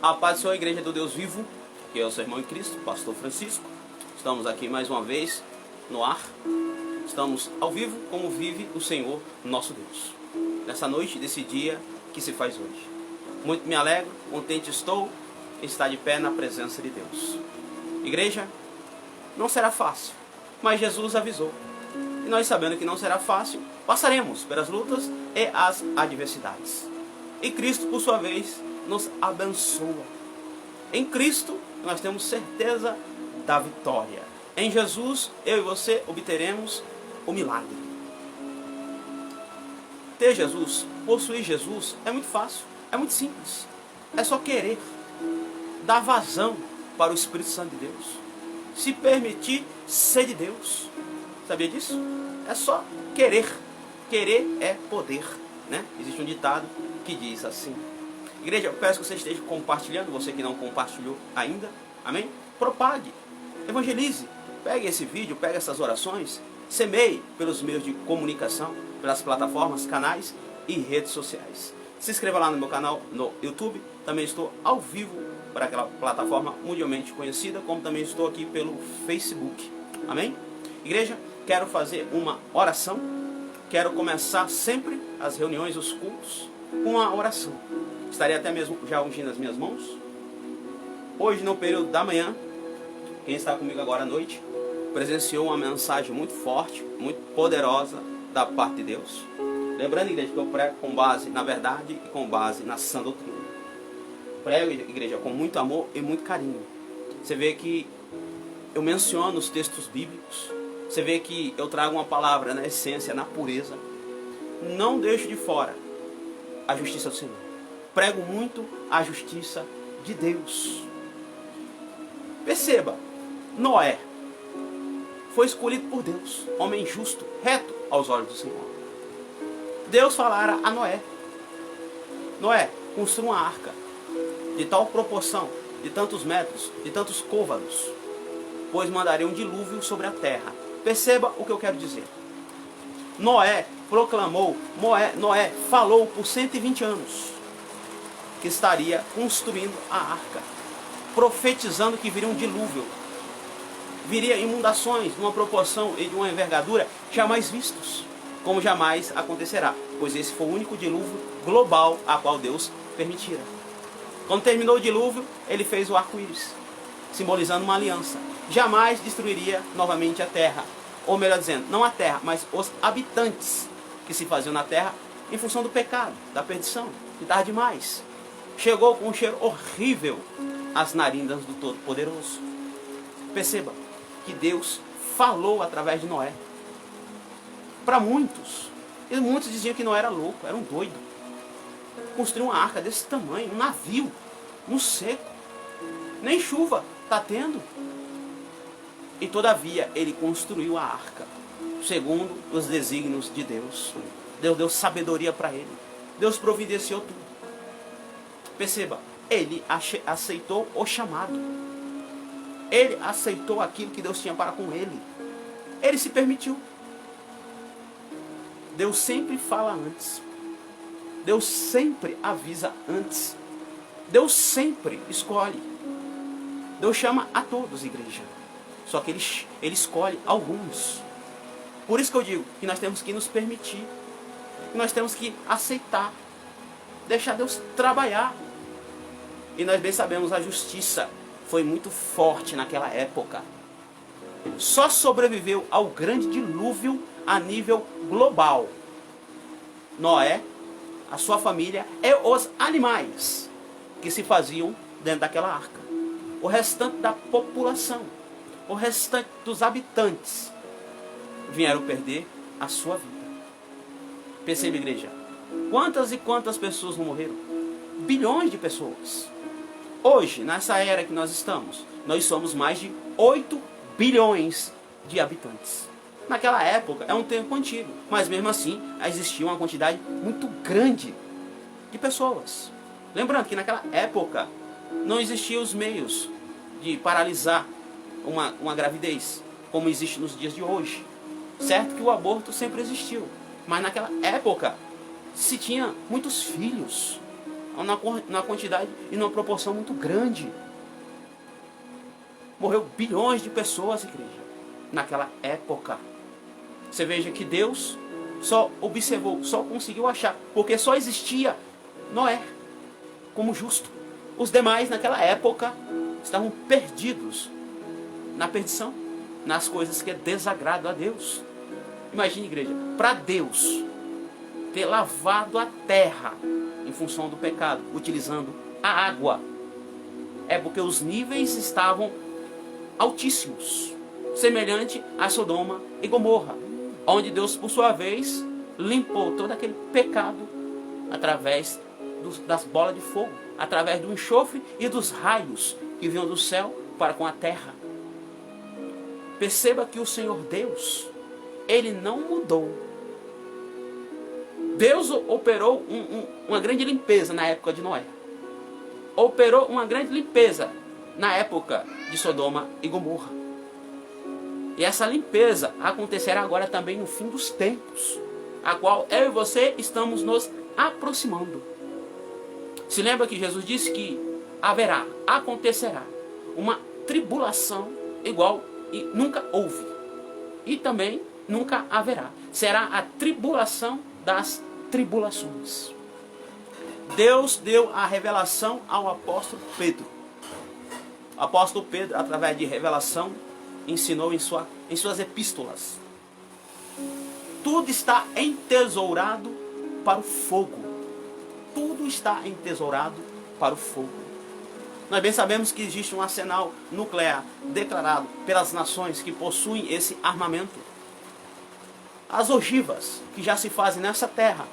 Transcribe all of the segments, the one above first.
A paz do Senhor, Igreja do Deus Vivo, que é o seu irmão em Cristo, Pastor Francisco. Estamos aqui mais uma vez no ar. Estamos ao vivo como vive o Senhor, nosso Deus. Nessa noite, desse dia que se faz hoje. Muito me alegro, contente estou em estar de pé na presença de Deus. Igreja, não será fácil, mas Jesus avisou. E nós, sabendo que não será fácil, passaremos pelas lutas e as adversidades. E Cristo, por sua vez, nos abençoa. Em Cristo, nós temos certeza da vitória. Em Jesus, eu e você obteremos o milagre. Ter Jesus, possuir Jesus, é muito fácil, é muito simples. É só querer, dar vazão para o Espírito Santo de Deus. Se permitir ser de Deus. Sabia disso? É só querer. Querer é poder, né? Existe um ditado que diz assim. Igreja, eu peço que você esteja compartilhando, você que não compartilhou ainda, amém? Propague, evangelize, pegue esse vídeo, pegue essas orações, semeie pelos meios de comunicação, pelas plataformas, canais e redes sociais. Se inscreva lá no meu canal no YouTube, também estou ao vivo para aquela plataforma mundialmente conhecida, como também estou aqui pelo Facebook, amém? Igreja, quero fazer uma oração, quero começar sempre as reuniões, os cultos, com uma oração. Estarei até mesmo já ungindo as minhas mãos. Hoje, no período da manhã, quem está comigo agora à noite, presenciou uma mensagem muito forte, muito poderosa da parte de Deus. Lembrando, igreja, que eu prego com base na verdade e com base na sã doutrina. Prego, igreja, com muito amor e muito carinho. Você vê que eu menciono os textos bíblicos. Você vê que eu trago uma palavra na essência, na pureza. Não deixo de fora a justiça do Senhor. Prego muito a justiça de Deus. Perceba, Noé foi escolhido por Deus, homem justo, reto aos olhos do Senhor. Deus falara a Noé: Noé, construa uma arca de tal proporção, de tantos metros, de tantos côvados, pois mandarei um dilúvio sobre a terra. Perceba o que eu quero dizer. Noé proclamou, Noé falou por 120 anos que estaria construindo a arca, profetizando que viria um dilúvio, viria inundações numa proporção e de uma envergadura jamais vistos, como jamais acontecerá, pois esse foi o único dilúvio global a qual Deus permitira. Quando terminou o dilúvio, ele fez o arco-íris, simbolizando uma aliança. Jamais destruiria novamente a terra, ou melhor dizendo, não a terra, mas os habitantes que se faziam na terra em função do pecado, da perdição, de tarde demais. Chegou com um cheiro horrível às narinas do Todo-Poderoso. Perceba que Deus falou através de Noé. Para muitos, e muitos diziam que Noé era louco, era um doido. Construiu uma arca desse tamanho, um navio, no seco. Nem chuva está tendo. E todavia ele construiu a arca, segundo os desígnios de Deus. Deus deu sabedoria para ele. Deus providenciou tudo. Perceba, ele aceitou o chamado. Ele aceitou aquilo que Deus tinha para com ele. Ele se permitiu. Deus sempre fala antes. Deus sempre avisa antes. Deus sempre escolhe. Deus chama a todos, igreja. Só que ele escolhe alguns. Por isso que eu digo que nós temos que nos permitir. Que nós temos que aceitar. Deixar Deus trabalhar. E nós bem sabemos, a justiça foi muito forte naquela época. Só sobreviveu ao grande dilúvio a nível global Noé, a sua família e os animais que se faziam dentro daquela arca. O restante da população, o restante dos habitantes vieram perder a sua vida. Perceba, igreja, quantas e quantas pessoas não morreram? Bilhões de pessoas. Hoje, nessa era que nós estamos, nós somos mais de 8 bilhões de habitantes. Naquela época, é um tempo antigo, mas mesmo assim, existia uma quantidade muito grande de pessoas. Lembrando que naquela época, não existiam os meios de paralisar uma gravidez, como existe nos dias de hoje. Certo que o aborto sempre existiu, mas naquela época, se tinha muitos filhos. na quantidade e numa proporção muito grande. Morreu bilhões de pessoas, igreja, naquela época. Você veja que Deus só observou, só conseguiu achar, porque só existia Noé como justo. Os demais naquela época estavam perdidos na perdição, nas coisas que desagradam a Deus. Imagine, igreja, para Deus ter lavado a terra em função do pecado, utilizando a água, é porque os níveis estavam altíssimos, semelhante a Sodoma e Gomorra, onde Deus, por sua vez, limpou todo aquele pecado através das bolas de fogo, através do enxofre e dos raios que vinham do céu para com a terra. Perceba que o Senhor Deus, Ele não mudou. Deus operou uma grande limpeza na época de Noé. Operou uma grande limpeza na época de Sodoma e Gomorra. E essa limpeza acontecerá agora também no fim dos tempos, a qual eu e você estamos nos aproximando. Se lembra que Jesus disse que acontecerá uma tribulação igual e nunca houve. E também nunca haverá. Será a tribulação das tribulações. Deus deu a revelação ao apóstolo Pedro. O apóstolo Pedro, através de revelação, ensinou em suas epístolas. Tudo está entesourado para o fogo. Tudo está entesourado para o fogo. Nós bem sabemos que existe um arsenal nuclear declarado pelas nações que possuem esse armamento. As ogivas que já se fazem nessa terra,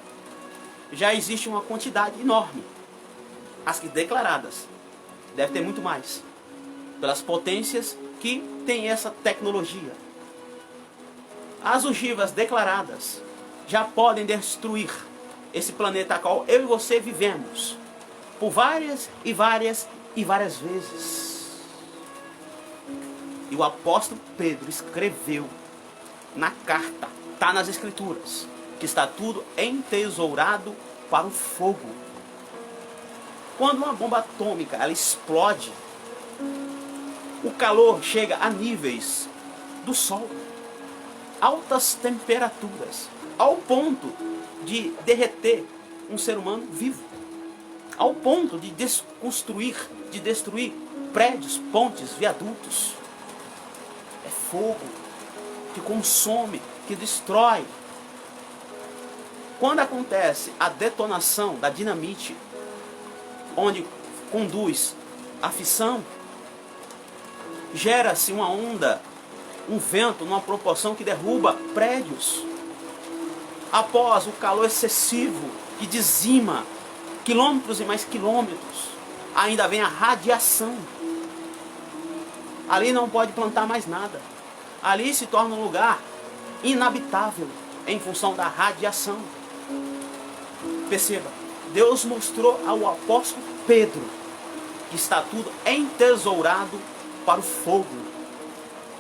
já existe uma quantidade enorme. As que declaradas, deve ter muito mais, pelas potências que têm essa tecnologia. As ogivas declaradas já podem destruir esse planeta a qual eu e você vivemos por várias vezes. E o apóstolo Pedro escreveu na carta, está nas escrituras, que está tudo entesourado para o fogo. Quando uma bomba atômica ela explode, o calor chega a níveis do Sol, altas temperaturas, ao ponto de derreter um ser humano vivo, ao ponto de desconstruir, de destruir prédios, pontes, viadutos. É fogo que consome, que destrói. Quando acontece a detonação da dinamite, onde conduz a fissão, gera-se uma onda, um vento, numa proporção que derruba prédios. Após o calor excessivo que dizima quilômetros e mais quilômetros, ainda vem a radiação. Ali não pode plantar mais nada. Ali se torna um lugar inabitável em função da radiação. Perceba, Deus mostrou ao apóstolo Pedro que está tudo entesourado para o fogo.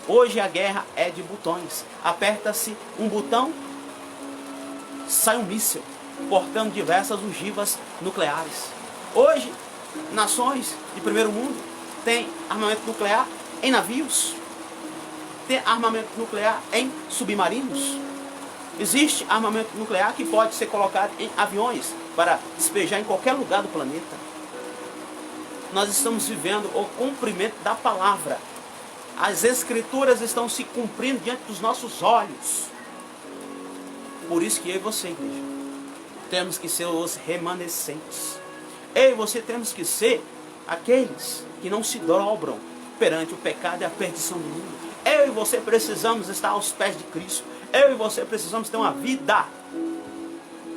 Hoje a guerra é de botões. Aperta-se um botão, sai um míssil, portando diversas ogivas nucleares. Hoje, nações de primeiro mundo têm armamento nuclear em navios, tem armamento nuclear em submarinos. Existe armamento nuclear que pode ser colocado em aviões para despejar em qualquer lugar do planeta. Nós estamos vivendo o cumprimento da palavra. As escrituras estão se cumprindo diante dos nossos olhos. Por isso que eu e você, igreja, temos que ser os remanescentes. Eu e você temos que ser aqueles que não se dobram perante o pecado e a perdição do mundo. Eu e você precisamos estar aos pés de Cristo. Eu e você precisamos ter uma vida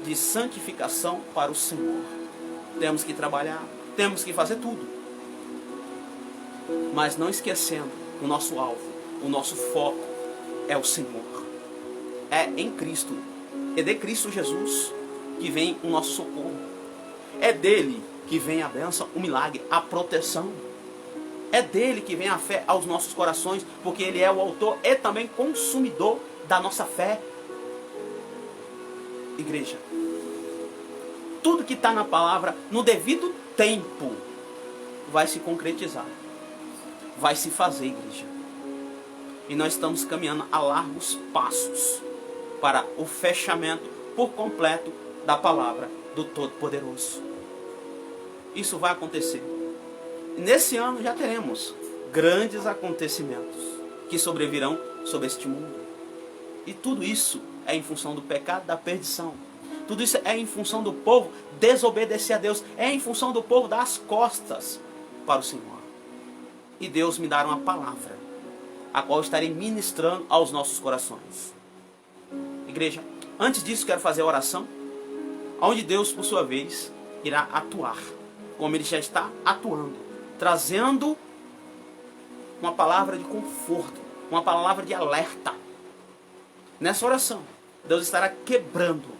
de santificação para o Senhor. Temos que trabalhar, temos que fazer tudo, mas não esquecendo o nosso alvo, o nosso foco é o Senhor. É em Cristo, é de Cristo Jesus que vem o nosso socorro. É dele que vem a bênção, o milagre, a proteção. É dele que vem a fé aos nossos corações, porque ele é o autor e também consumidor da nossa fé. Igreja, tudo que está na palavra, no devido tempo, vai se concretizar. Vai se fazer, igreja. E nós estamos caminhando a largos passos para o fechamento por completo da palavra do Todo-Poderoso. Isso vai acontecer. Nesse ano já teremos grandes acontecimentos que sobrevirão sobre este mundo. E tudo isso é em função do pecado, da perdição. Tudo isso é em função do povo desobedecer a Deus. É em função do povo dar as costas para o Senhor. E Deus me dará uma palavra, a qual estarei ministrando aos nossos corações. Igreja, antes disso quero fazer a oração, onde Deus, por sua vez, irá atuar, como Ele já está atuando, trazendo uma palavra de conforto, uma palavra de alerta. Nessa oração, Deus estará quebrando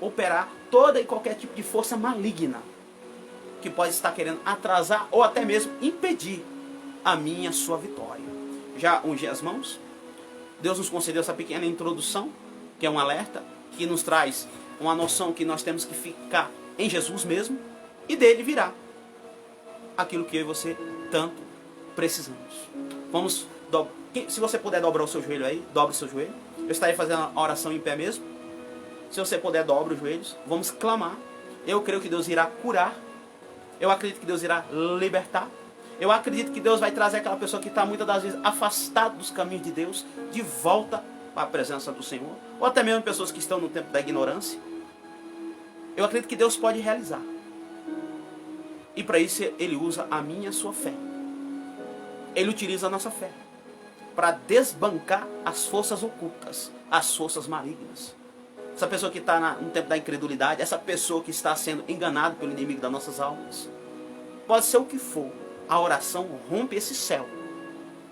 operar toda e qualquer tipo de força maligna que pode estar querendo atrasar ou até mesmo impedir a minha e a sua vitória. Já ungi as mãos. Deus nos concedeu essa pequena introdução, que é um alerta, que nos traz uma noção que nós temos que ficar em Jesus mesmo, e dele virá aquilo que eu e você tanto precisamos. Vamos, se você puder dobrar o seu joelho aí, dobre o seu joelho. Eu estarei fazendo a oração em pé mesmo. Se você puder, dobre os joelhos. Vamos clamar. Eu creio que Deus irá curar. Eu acredito que Deus irá libertar. Eu acredito que Deus vai trazer aquela pessoa que está muitas das vezes afastada dos caminhos de Deus, de volta para a presença do Senhor. Ou até mesmo pessoas que estão no tempo da ignorância. Eu acredito que Deus pode realizar. E para isso Ele usa a minha e a sua fé. Ele utiliza a nossa fé para desbancar as forças ocultas, as forças malignas. Essa pessoa que está no tempo da incredulidade, essa pessoa que está sendo enganada pelo inimigo das nossas almas, pode ser o que for, a oração rompe esse céu,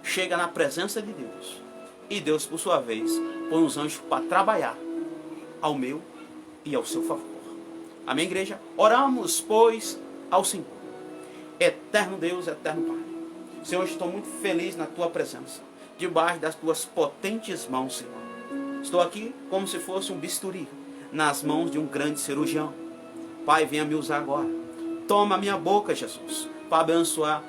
chega na presença de Deus, e Deus, por sua vez, põe os anjos para trabalhar ao meu e ao seu favor. Amém, igreja? Oramos, pois, ao Senhor. Eterno Deus, eterno Pai. Senhor, estou muito feliz na Tua presença, debaixo das Tuas potentes mãos, Senhor. Estou aqui como se fosse um bisturi nas mãos de um grande cirurgião. Pai, venha me usar agora. Toma a minha boca, Jesus, para abençoar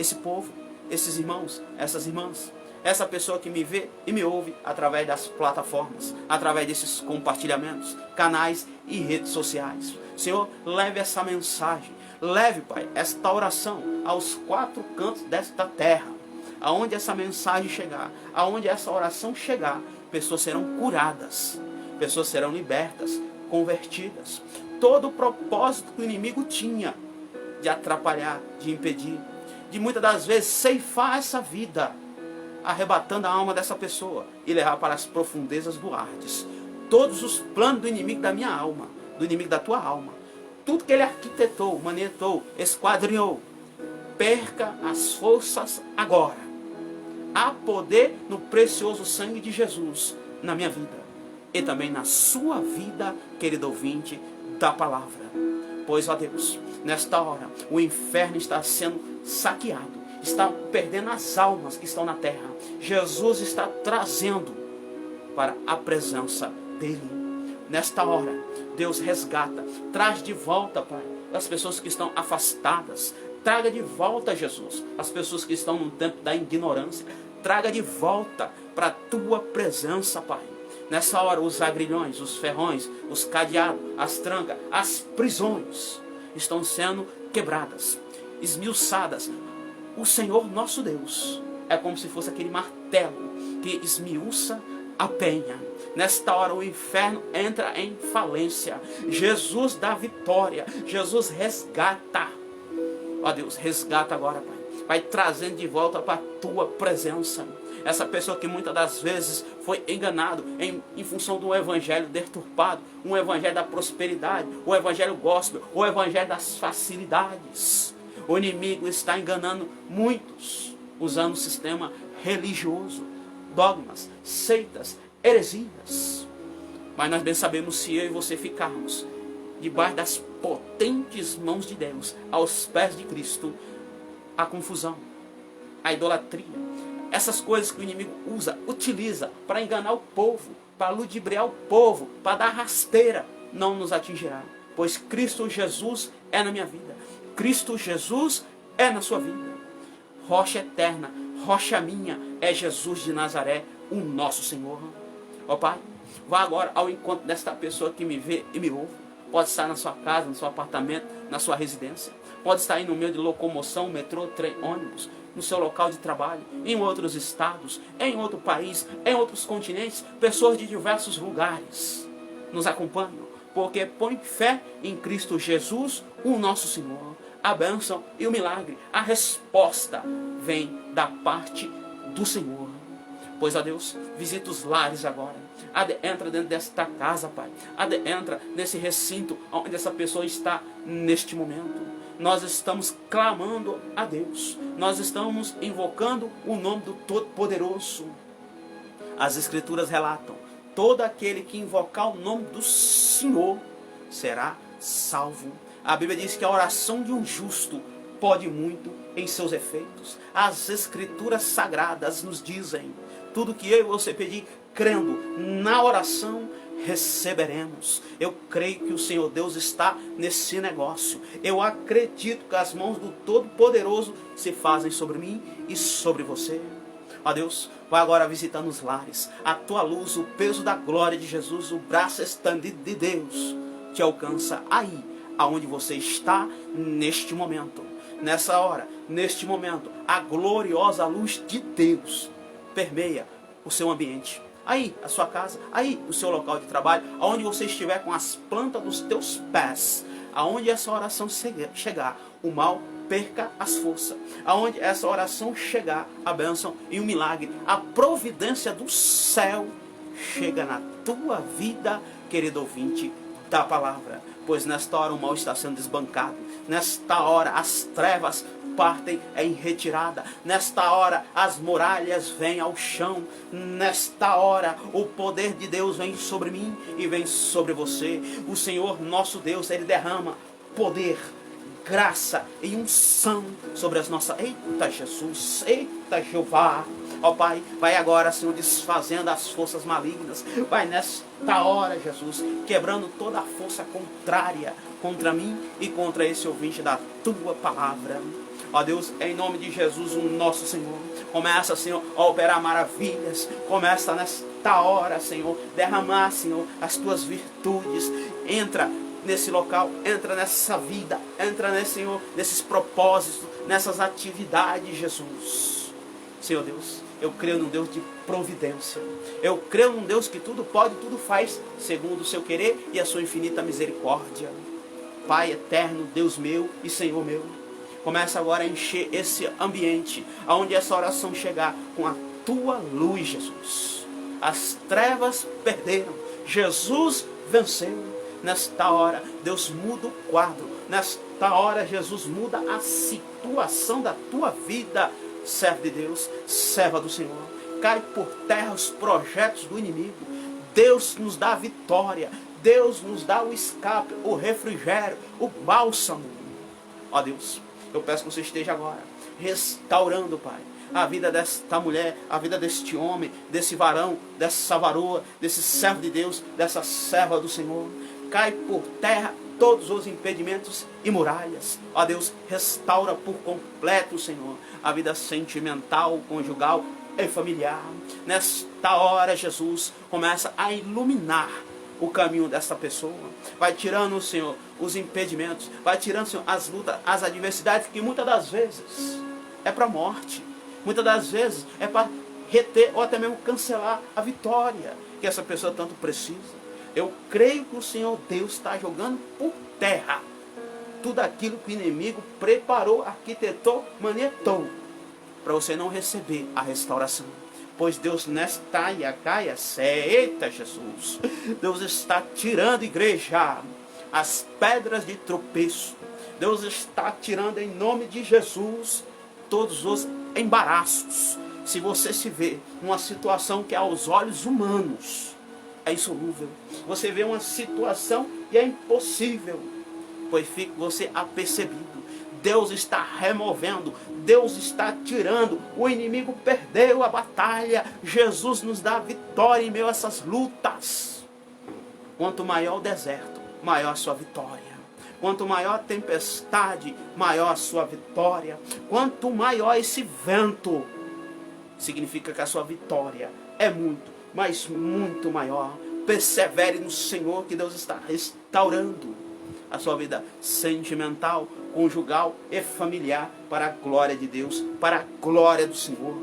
esse povo, esses irmãos, essas irmãs, essa pessoa que me vê e me ouve através das plataformas, através desses compartilhamentos, canais e redes sociais. Senhor, leve essa mensagem, leve, Pai, esta oração aos 4 cantos desta terra. Aonde essa mensagem chegar, aonde essa oração chegar, pessoas serão curadas, pessoas serão libertas, convertidas. Todo o propósito que o inimigo tinha de atrapalhar, de impedir, de muitas das vezes ceifar essa vida, arrebatando a alma dessa pessoa e levar para as profundezas do Hades. Todos os planos do inimigo da minha alma, do inimigo da tua alma, tudo que ele arquitetou, manetou, esquadrinhou, perca as forças agora. Há poder no precioso sangue de Jesus na minha vida e também na sua vida, querido ouvinte da palavra. Pois, ó Deus, nesta hora o inferno está sendo saqueado, está perdendo as almas que estão na terra. Jesus está trazendo para a presença dele. Nesta hora, Deus resgata, traz de volta, Pai, as pessoas que estão afastadas. Traga de volta, Jesus, as pessoas que estão no tempo da ignorância. Traga de volta para a tua presença, Pai. Nessa hora, os agrilhões, os ferrões, os cadeados, as trancas, as prisões estão sendo quebradas, esmiuçadas. O Senhor nosso Deus é como se fosse aquele martelo que esmiuça a penha. Nesta hora o inferno entra em falência. Jesus dá vitória. Jesus resgata. Ó Deus, resgata agora, Pai. Vai trazendo de volta para a tua presença. Essa pessoa que muitas das vezes foi enganado em função do evangelho deturpado, um evangelho da prosperidade, o evangelho gospel, o evangelho das facilidades. O inimigo está enganando muitos, usando o sistema religioso, dogmas, seitas, heresias. Mas nós bem sabemos, se eu e você ficarmos debaixo das potentes mãos de Deus, aos pés de Cristo, a confusão, a idolatria, essas coisas que o inimigo utiliza para enganar o povo, para ludibriar o povo, para dar rasteira, não nos atingirá. pois Cristo Jesus é na minha vida. Cristo Jesus é na sua vida. Rocha eterna, rocha minha, é Jesus de Nazaré, o nosso Senhor. Ó Pai, vá agora ao encontro desta pessoa que me vê e me ouve. Pode estar na sua casa, no seu apartamento, na sua residência. Pode estar aí no meio de locomoção, metrô, trem, ônibus, no seu local de trabalho, em outros estados, em outro país, em outros continentes. Pessoas de diversos lugares nos acompanham, porque põe fé em Cristo Jesus, o nosso Senhor. A bênção e o milagre, a resposta vem da parte do Senhor. Pois, ó Deus, visita os lares agora. Entra dentro desta casa, Pai. Entra nesse recinto onde essa pessoa está neste momento. Nós estamos clamando a Deus. Nós estamos invocando o nome do Todo-Poderoso. As Escrituras relatam: todo aquele que invocar o nome do Senhor será salvo. A Bíblia diz que a oração de um justo pode muito em seus efeitos. As Escrituras Sagradas nos dizem: tudo que eu e você pedir, crendo na oração, receberemos. Eu creio que o Senhor Deus está nesse negócio. Eu acredito que as mãos do Todo-Poderoso se fazem sobre mim e sobre você. Ó Deus, vai agora visitando os lares. A tua luz, o peso da glória de Jesus, o braço estendido de Deus te alcança aí, aonde você está neste momento. Nessa hora, neste momento, a gloriosa luz de Deus permeia o seu ambiente. Aí, a sua casa, aí, o seu local de trabalho, aonde você estiver com as plantas dos teus pés, aonde essa oração chegar, o mal perca as forças. Aonde essa oração chegar, a bênção e o milagre, a providência do céu chega na tua vida, querido ouvinte da palavra. Pois nesta hora o mal está sendo desbancado. Nesta hora as trevas partem em retirada. Nesta hora as muralhas vêm ao chão. Nesta hora o poder de Deus vem sobre mim e vem sobre você. O Senhor nosso Deus, Ele derrama poder, graça e unção sobre as nossas... Eita Jesus, eita Jeová. Ó Pai, vai agora, Senhor, desfazendo as forças malignas. Vai nesta hora, Jesus, quebrando toda a força contrária contra mim e contra esse ouvinte da tua palavra. Ó Deus, em nome de Jesus, o nosso Senhor, começa, Senhor, a operar maravilhas. Começa nesta hora, Senhor, derramar, Senhor, as tuas virtudes. Entra nesse local, entra nessa vida, entra nesse, Senhor, nesses propósitos, nessas atividades, Jesus. Senhor Deus, eu creio num Deus de providência. Eu creio num Deus que tudo pode, tudo faz, segundo o seu querer e a sua infinita misericórdia. Pai eterno, Deus meu e Senhor meu, começa agora a encher esse ambiente, aonde essa oração chegar, com a tua luz, Jesus. As trevas perderam, Jesus venceu. Nesta hora, Deus muda o quadro. Nesta hora, Jesus muda a situação da tua vida. Servo de Deus, serva do Senhor. Cai por terra os projetos do inimigo. Deus nos dá a vitória. Deus nos dá o escape, o refrigério, o bálsamo. Ó Deus, eu peço que você esteja agora restaurando, Pai, a vida desta mulher, a vida deste homem, desse varão, dessa varoa, desse servo de Deus, dessa serva do Senhor. Cai por terra todos os impedimentos e muralhas. Ó Deus, restaura por completo, Senhor, a vida sentimental, conjugal e familiar. Nesta hora, Jesus, começa a iluminar o caminho dessa pessoa. Vai tirando, Senhor, os impedimentos. Vai tirando, Senhor, as lutas, as adversidades, que muitas das vezes é para a morte. Muitas das vezes é para reter ou até mesmo cancelar a vitória que essa pessoa tanto precisa. Eu creio que o Senhor Deus está jogando por terra tudo aquilo que o inimigo preparou, arquitetou, manietou, para você não receber a restauração. Pois Deus nesta iacaia, eita Jesus, Deus está tirando, igreja, as pedras de tropeço. Deus está tirando em nome de Jesus todos os embaraços. Se você se vê numa situação que aos olhos humanos é insolúvel, você vê uma situação e é impossível, pois fica você apercebido. Deus está removendo, Deus está tirando, o inimigo perdeu a batalha, Jesus nos dá vitória em meio a essas lutas. Quanto maior o deserto, maior a sua vitória. Quanto maior a tempestade, maior a sua vitória. Quanto maior esse vento, significa que a sua vitória é muito, mas muito maior. Persevere no Senhor, que Deus está restaurando a sua vida sentimental, conjugal e familiar para a glória de Deus, para a glória do Senhor.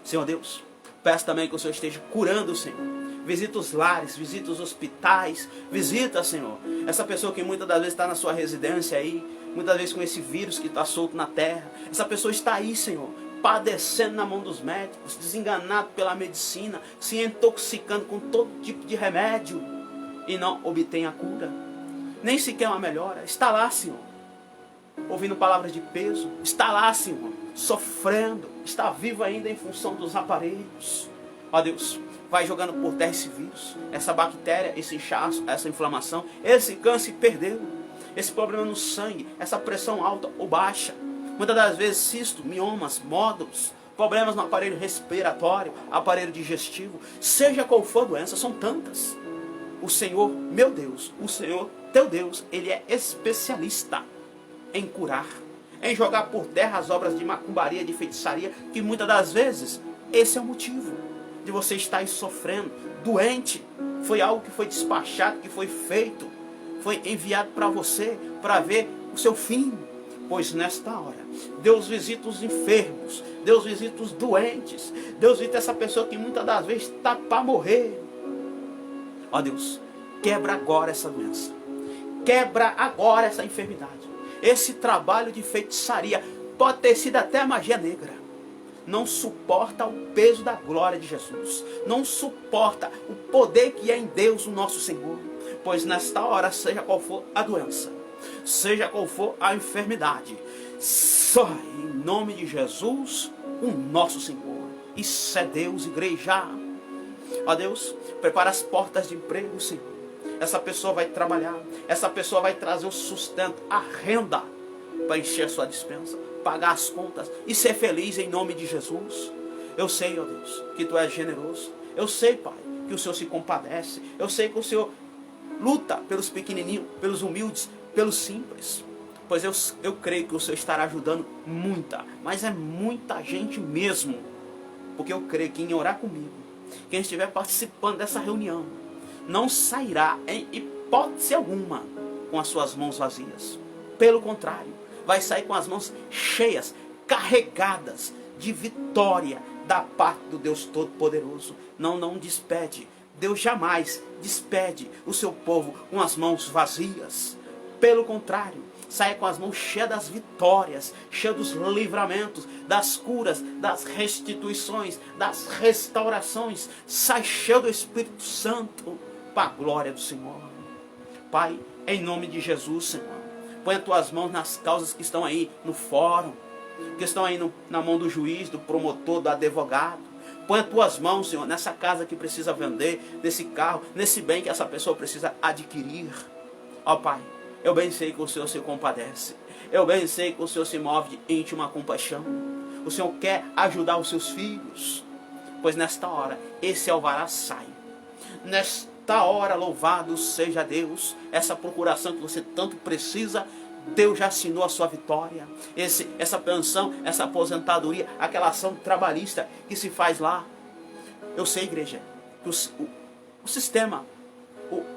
Senhor Deus, peço também que o Senhor esteja curando, Senhor. Visita os lares, visita os hospitais, visita, Senhor, essa pessoa que muitas das vezes está na sua residência aí, muitas vezes com esse vírus que está solto na terra. Essa pessoa está aí, Senhor, padecendo na mão dos médicos, desenganado pela medicina, se intoxicando com todo tipo de remédio e não obtém a cura, nem sequer uma melhora. Está lá, Senhor, ouvindo palavras de peso, está lá, Senhor, sofrendo, está vivo ainda em função dos aparelhos. Ó Deus, vai jogando por terra esse vírus, essa bactéria, esse inchaço, essa inflamação, esse câncer perdeu, esse problema no sangue, essa pressão alta ou baixa, muitas das vezes cisto, miomas, nódulos, problemas no aparelho respiratório, aparelho digestivo, seja qual for a doença, são tantas. O Senhor, meu Deus, o Senhor, teu Deus, Ele é especialista em curar, em jogar por terra as obras de macumbaria, de feitiçaria, que muitas das vezes esse é o motivo de você estar aí sofrendo, doente. Foi algo que foi despachado, que foi feito, foi enviado para você, para ver o seu fim. Pois nesta hora, Deus visita os enfermos, Deus visita os doentes, Deus visita essa pessoa que muitas das vezes está para morrer. Ó Deus, quebra agora essa doença, quebra agora essa enfermidade, esse trabalho de feitiçaria, pode ter sido até magia negra, não suporta o peso da glória de Jesus, não suporta o poder que é em Deus, o nosso Senhor. Pois nesta hora, seja qual for a doença, seja qual for a enfermidade, só em nome de Jesus, o nosso Senhor. Isso é Deus, igreja. Ó Deus, prepara as portas de emprego, Senhor. Essa pessoa vai trabalhar, essa pessoa vai trazer o sustento, a renda, para encher a sua despensa, pagar as contas e ser feliz em nome de Jesus. Eu sei, ó Deus, que Tu és generoso. Eu sei, Pai, que o Senhor se compadece. Eu sei que o Senhor luta pelos pequenininhos, pelos humildes, pelos simples. Pois eu creio que o Senhor estará ajudando muita, mas é muita gente mesmo. Porque eu creio que em orar comigo, quem estiver participando dessa reunião, não sairá em hipótese alguma com as suas mãos vazias. Pelo contrário, vai sair com as mãos cheias, carregadas de vitória da parte do Deus Todo-Poderoso. Não despede. Deus jamais despede o seu povo com as mãos vazias. Pelo contrário, sai com as mãos cheias das vitórias, cheias dos livramentos, das curas, das restituições, das restaurações. Sai cheio do Espírito Santo para a glória do Senhor. Pai, em nome de Jesus, Senhor, põe as tuas mãos nas causas que estão aí no fórum, que estão aí na mão do juiz, do promotor, do advogado. Põe as tuas mãos, Senhor, nessa casa que precisa vender, nesse carro, nesse bem que essa pessoa precisa adquirir. Ó Pai, eu bem sei que o Senhor se compadece. Eu bem sei que o Senhor se move de íntima compaixão. O Senhor quer ajudar os seus filhos. Pois nesta hora, esse alvará sai. Nesta hora, louvado seja Deus. Essa procuração que você tanto precisa, Deus já assinou a sua vitória. Essa pensão, essa aposentadoria, aquela ação trabalhista que se faz lá. Eu sei, igreja, que o sistema,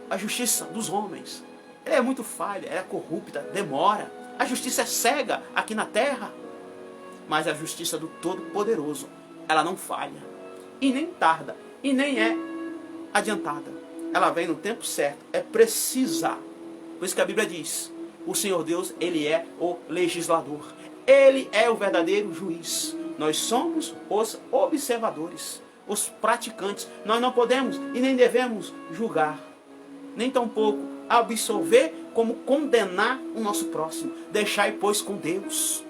a justiça dos homens, ela é muito falha, ela é corrupta, demora. A justiça é cega aqui na terra. Mas a justiça do Todo-Poderoso, ela não falha. E nem tarda, e nem é adiantada. Ela vem no tempo certo, é precisa. Por isso que a Bíblia diz, o Senhor Deus, Ele é o legislador. Ele é o verdadeiro juiz. Nós somos os observadores, os praticantes. Nós não podemos e nem devemos julgar, nem tampouco absolver como condenar o nosso próximo. Deixai, pois, com Deus.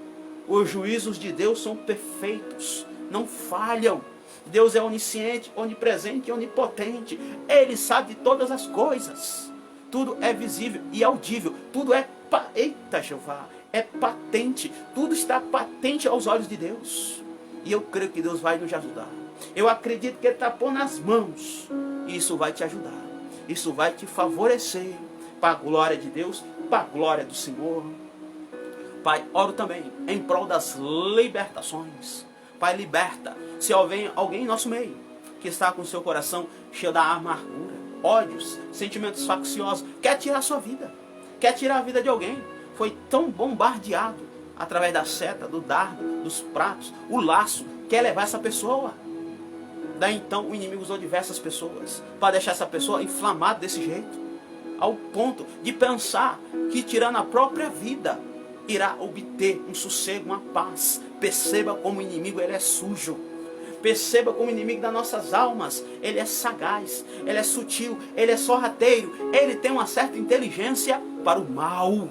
Os juízos de Deus são perfeitos, não falham. Deus é onisciente, onipresente e onipotente. Ele sabe de todas as coisas. Tudo é visível e audível. Tudo é, eita Jeová, é patente. Tudo está patente aos olhos de Deus. E eu creio que Deus vai nos ajudar. Eu acredito que Ele está pondo nas mãos. E isso vai te ajudar. Isso vai te favorecer. para a glória de Deus, para a glória do Senhor. Pai, oro também em prol das libertações. Pai, liberta. Se houver alguém em nosso meio que está com seu coração cheio da amargura, ódios, sentimentos facciosos, quer tirar a sua vida, quer tirar a vida de alguém, foi tão bombardeado através da seta, do dardo, dos pratos, o laço, quer levar essa pessoa. Daí então o inimigo usou diversas pessoas para deixar essa pessoa inflamada desse jeito, ao ponto de pensar que tirando a própria vida irá obter um sossego, uma paz. Perceba como o inimigo ele é sujo. Perceba como o inimigo das nossas almas, ele é sagaz, ele é sutil, ele é sorrateiro, ele tem uma certa inteligência para o mal.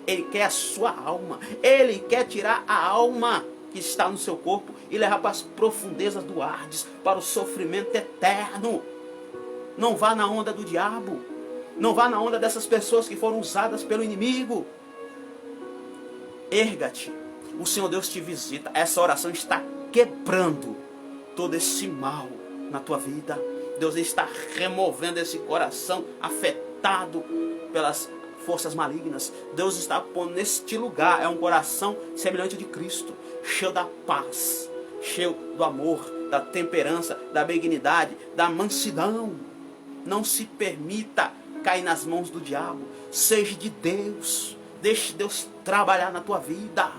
Ele quer a sua alma, ele quer tirar a alma que está no seu corpo e levar para as profundezas do Hades, para o sofrimento eterno. Não vá na onda do diabo, não vá na onda dessas pessoas que foram usadas pelo inimigo. Erga-te, o Senhor Deus te visita. Essa oração está quebrando todo esse mal na tua vida. Deus está removendo esse coração afetado pelas forças malignas. Deus está pondo neste lugar, é um coração semelhante de Cristo, cheio da paz, cheio do amor, da temperança, da benignidade, da mansidão. Não se permita cair nas mãos do diabo. Seja de Deus. Deixe Deus trabalhar na tua vida.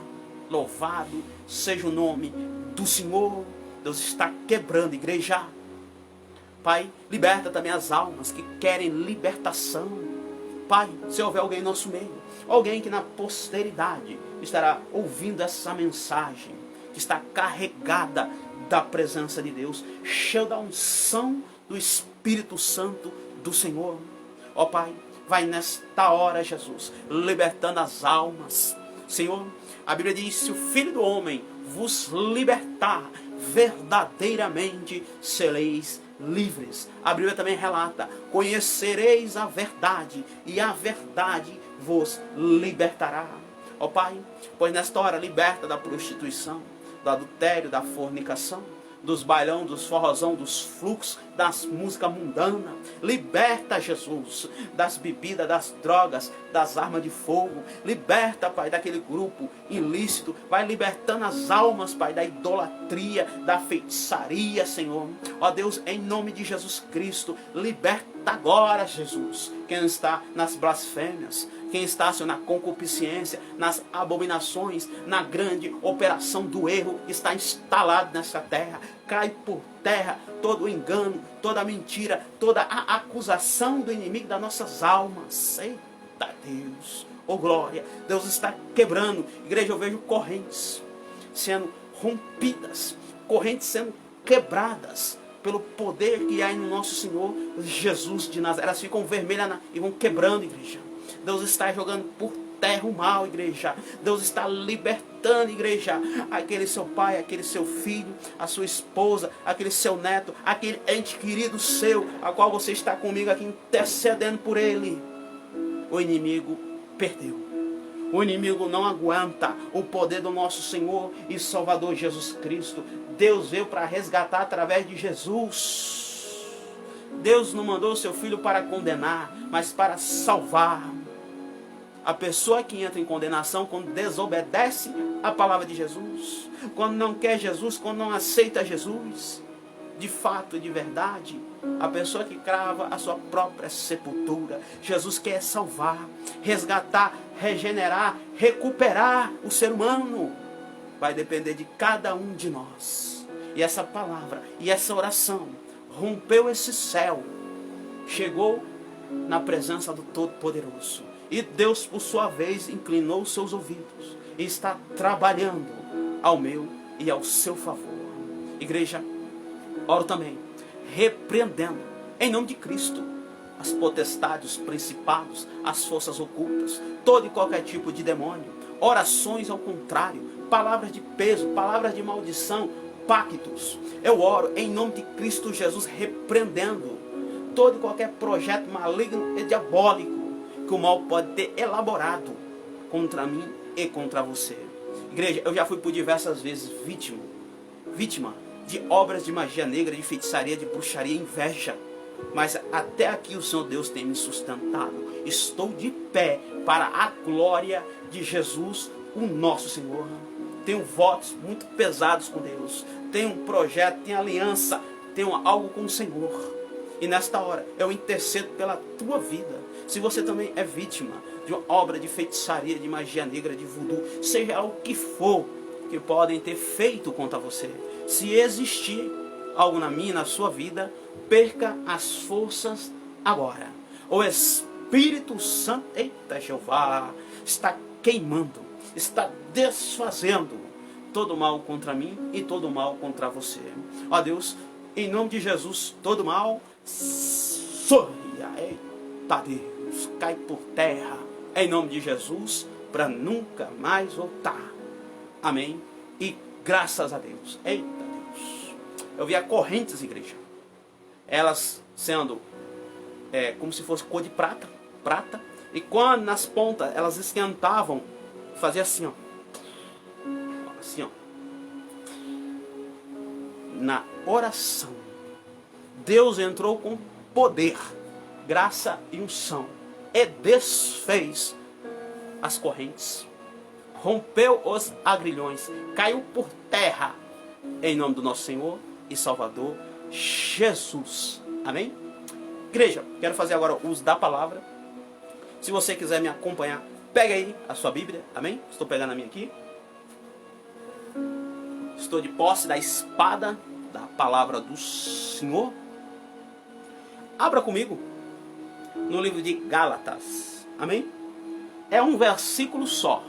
Louvado seja o nome do Senhor. Deus está quebrando, igreja. Pai, liberta também as almas que querem libertação. Pai, se houver alguém em nosso meio, alguém que na posteridade estará ouvindo essa mensagem, que está carregada da presença de Deus, cheio da unção do Espírito Santo do Senhor. Ó Pai, vai nesta hora, Jesus, libertando as almas. Senhor, a Bíblia diz, se o Filho do Homem vos libertar, verdadeiramente sereis livres. A Bíblia também relata, conhecereis a verdade, e a verdade vos libertará. Ó Pai, pois nesta hora liberta da prostituição, do adultério, da fornicação, dos bailão, dos forrozão, dos fluxos, das músicas mundanas. Liberta, Jesus, das bebidas, das drogas, das armas de fogo. Liberta, Pai, daquele grupo ilícito. Vai libertando as almas, Pai, da idolatria, da feitiçaria, Senhor. Ó Deus, em nome de Jesus Cristo, liberta agora, Jesus, quem está nas blasfêmias, quem está, Senhor, na concupiscência, nas abominações, na grande operação do erro que está instalado nessa terra. Cai por terra todo o engano, toda a mentira, toda a acusação do inimigo das nossas almas. Eita Deus, oh glória, Deus está quebrando. Igreja, eu vejo correntes sendo rompidas, correntes sendo quebradas pelo poder que há no nosso Senhor Jesus de Nazaré. Elas ficam vermelhas e vão quebrando, igreja. Deus está jogando por terra o mal, igreja. Deus está libertando, igreja, aquele seu pai, aquele seu filho, a sua esposa, aquele seu neto, aquele ente querido seu, a qual você está comigo aqui intercedendo por ele. O inimigo perdeu. O inimigo não aguenta o poder do nosso Senhor e Salvador Jesus Cristo. Deus veio para resgatar através de Jesus. Deus não mandou o seu filho para condenar, mas para salvar. A pessoa que entra em condenação quando desobedece a palavra de Jesus, quando não quer Jesus, quando não aceita Jesus, de fato e de verdade, a pessoa que crava a sua própria sepultura. Jesus quer salvar, resgatar, regenerar, recuperar o ser humano. Vai depender de cada um de nós. E essa palavra e essa oração rompeu esse céu, chegou na presença do Todo-Poderoso. E Deus, por sua vez, inclinou os seus ouvidos e está trabalhando ao meu e ao seu favor. Igreja, oro também, repreendendo, em nome de Cristo, as potestades, os principados, as forças ocultas, todo e qualquer tipo de demônio, orações ao contrário, palavras de peso, palavras de maldição, pactos. Eu oro em nome de Cristo Jesus, repreendendo todo e qualquer projeto maligno e diabólico que o mal pode ter elaborado contra mim e contra você. Igreja, eu já fui por diversas vezes vítima de obras de magia negra, de feitiçaria, de bruxaria, inveja. Mas até aqui o Senhor Deus tem me sustentado. estou de pé para a glória de Jesus, o nosso Senhor. Tenho votos muito pesados com Deus, tenho um projeto, tenho aliança, tenho algo com o Senhor. E nesta hora eu intercedo pela tua vida. Se você também é vítima de uma obra de feitiçaria, de magia negra, de voodoo, seja o que for que podem ter feito contra você, se existir algo na minha, na sua vida, perca as forças agora. O Espírito Santo, eita Jeová, está queimando, está desfazendo todo mal contra mim e todo mal contra você. Ó Deus, em nome de Jesus, todo mal, sorria, eita Deus, cai por terra, em nome de Jesus, para nunca mais voltar. Amém? E graças a Deus, eita Deus, eu via correntes, igreja, elas sendo como se fosse cor de prata, e quando nas pontas elas esquentavam, fazia assim, ó, assim, ó. Na oração, Deus entrou com poder, graça e unção, e desfez as correntes, rompeu os agrilhões, caiu por terra, em nome do nosso Senhor e Salvador Jesus. Amém? Igreja, quero fazer agora uso da palavra. Se você quiser me acompanhar, pega aí a sua Bíblia. Amém? Estou pegando a minha aqui. Estou de posse da espada da palavra do Senhor. Abra comigo no livro de Gálatas. Amém? É um versículo só,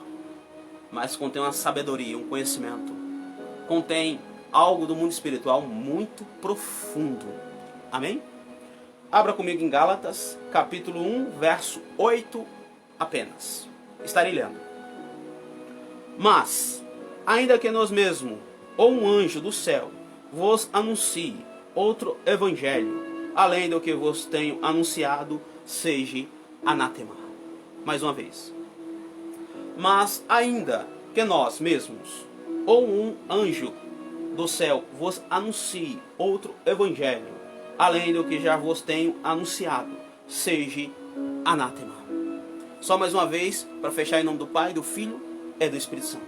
mas contém uma sabedoria, um conhecimento. Contém algo do mundo espiritual muito profundo. Amém? Abra comigo em Gálatas, capítulo 1, verso 8 apenas. Estarei lendo. Mas, ainda que nós mesmos, ou um anjo do céu, vos anuncie outro evangelho, além do que vos tenho anunciado, seja anátema. Mais uma vez. Mas, ainda que nós mesmos, ou um anjo do céu, vos anuncie outro evangelho, além do que já vos tenho anunciado, seja anátema. Só mais uma vez, para fechar em nome do Pai, do Filho e do Espírito Santo.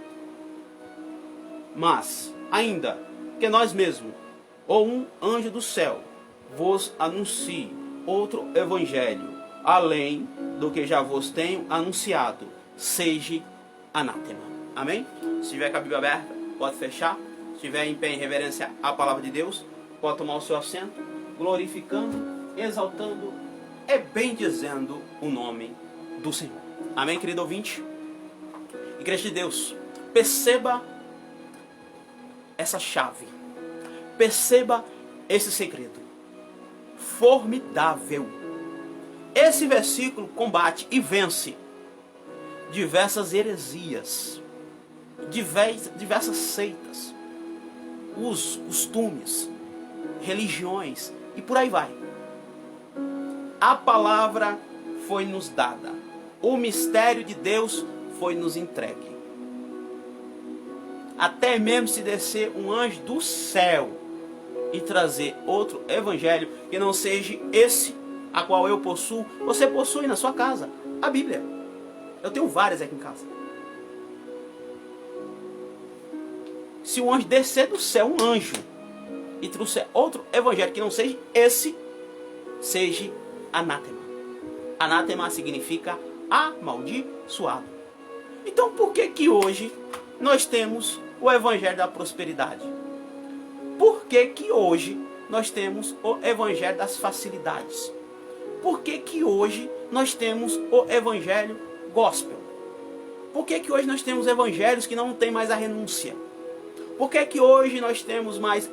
Mas, ainda que nós mesmos, ou um anjo do céu, vos anuncie outro evangelho, além do que já vos tenho anunciado, seja anátema. Amém? Se tiver com a Bíblia aberta, pode fechar. Se estiver em pé em reverência à palavra de Deus, pode tomar o seu assento, glorificando, exaltando e bendizendo o nome do Senhor. Amém, querido ouvinte? Igreja de Deus, perceba essa chave. Perceba esse segredo formidável. Esse versículo combate e vence diversas heresias, diversas seitas, os costumes, religiões e por aí vai. A palavra foi nos dada, o mistério de Deus foi nos entregue. Até mesmo se descer um anjo do céu e trazer outro evangelho que não seja esse a qual eu possuo, você possui na sua casa, a Bíblia. Eu tenho várias aqui em casa. Se um anjo descer do céu, um anjo, e trouxer outro evangelho que não seja esse, seja anátema. Anátema significa amaldiçoado. Então por que hoje nós temos o evangelho da prosperidade? Por que hoje nós temos o evangelho das facilidades? Por que hoje nós temos o evangelho gospel? Por que hoje nós temos evangelhos que não tem mais a renúncia? Por que hoje nós temos mais...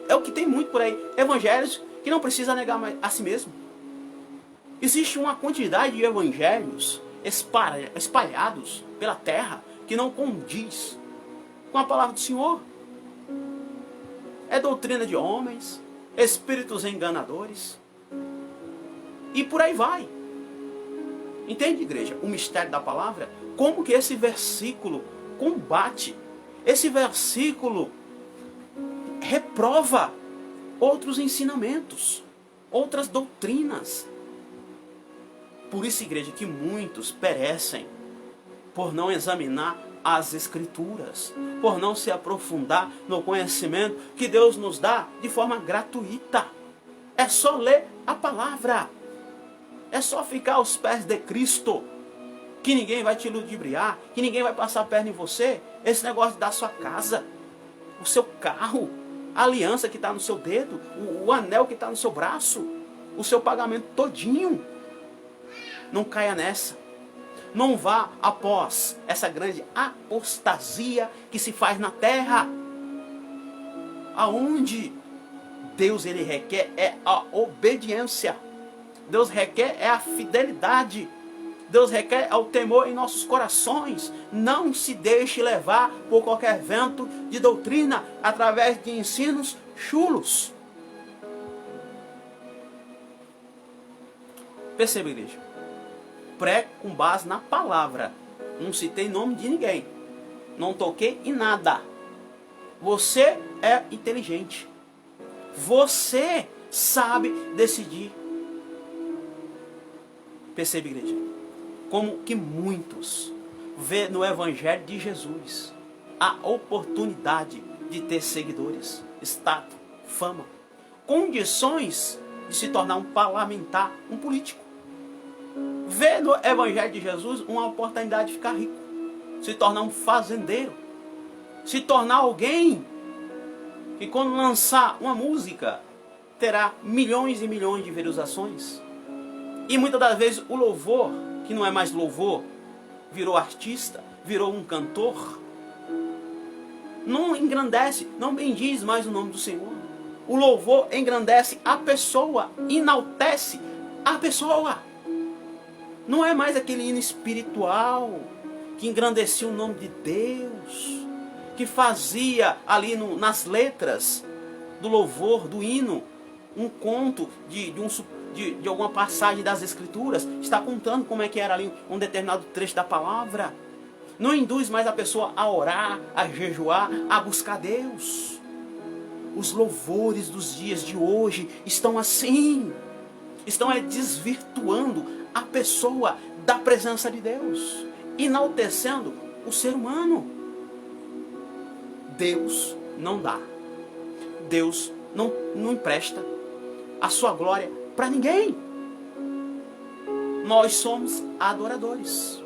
É o que tem muito por aí. Evangelhos que não precisa negar mais a si mesmo. Existe uma quantidade de evangelhos espalhados pela terra que não condiz com a palavra do Senhor. É doutrina de homens, espíritos enganadores. E por aí vai. Entende, igreja? O mistério da palavra? Como que esse versículo combate? Esse versículo reprova outros ensinamentos, outras doutrinas. Por isso, igreja, que muitos perecem por não examinar as Escrituras, por não se aprofundar no conhecimento que Deus nos dá de forma gratuita. É só ler a palavra, é só ficar aos pés de Cristo, que ninguém vai te ludibriar, que ninguém vai passar a perna em você. Esse negócio da sua casa, o seu carro, a aliança que está no seu dedo, o anel que está no seu braço, o seu pagamento todinho. Não caia nessa. Não vá após essa grande apostasia que se faz na terra. Aonde Deus ele requer é a obediência. Deus requer é a fidelidade. Deus requer é o temor em nossos corações. Não se deixe levar por qualquer vento de doutrina através de ensinos chulos. Perceba, igreja. Pré com base na palavra. Não citei nome de ninguém. Não toquei em nada. Você é inteligente. Você sabe decidir. Perceba, igreja. Como que muitos vê no Evangelho de Jesus a oportunidade de ter seguidores, status, fama, condições de se tornar um parlamentar, um político. Vê no Evangelho de Jesus uma oportunidade de ficar rico, se tornar um fazendeiro, se tornar alguém que quando lançar uma música terá milhões e milhões de visualizações. E muitas das vezes o louvor, que não é mais louvor, virou artista, virou um cantor, não engrandece, não bendiz mais o nome do Senhor. O louvor engrandece a pessoa, enaltece a pessoa. Não é mais aquele hino espiritual que engrandecia o nome de Deus, que fazia ali nas letras do louvor, do hino, um conto de alguma passagem das Escrituras, está contando como é que era ali um determinado trecho da palavra. Não induz mais a pessoa a orar, a jejuar, a buscar Deus. Os louvores dos dias de hoje estão assim, estão desvirtuando a pessoa da presença de Deus, enaltecendo o ser humano. Deus não dá, Deus não empresta a sua glória para ninguém. Nós somos adoradores.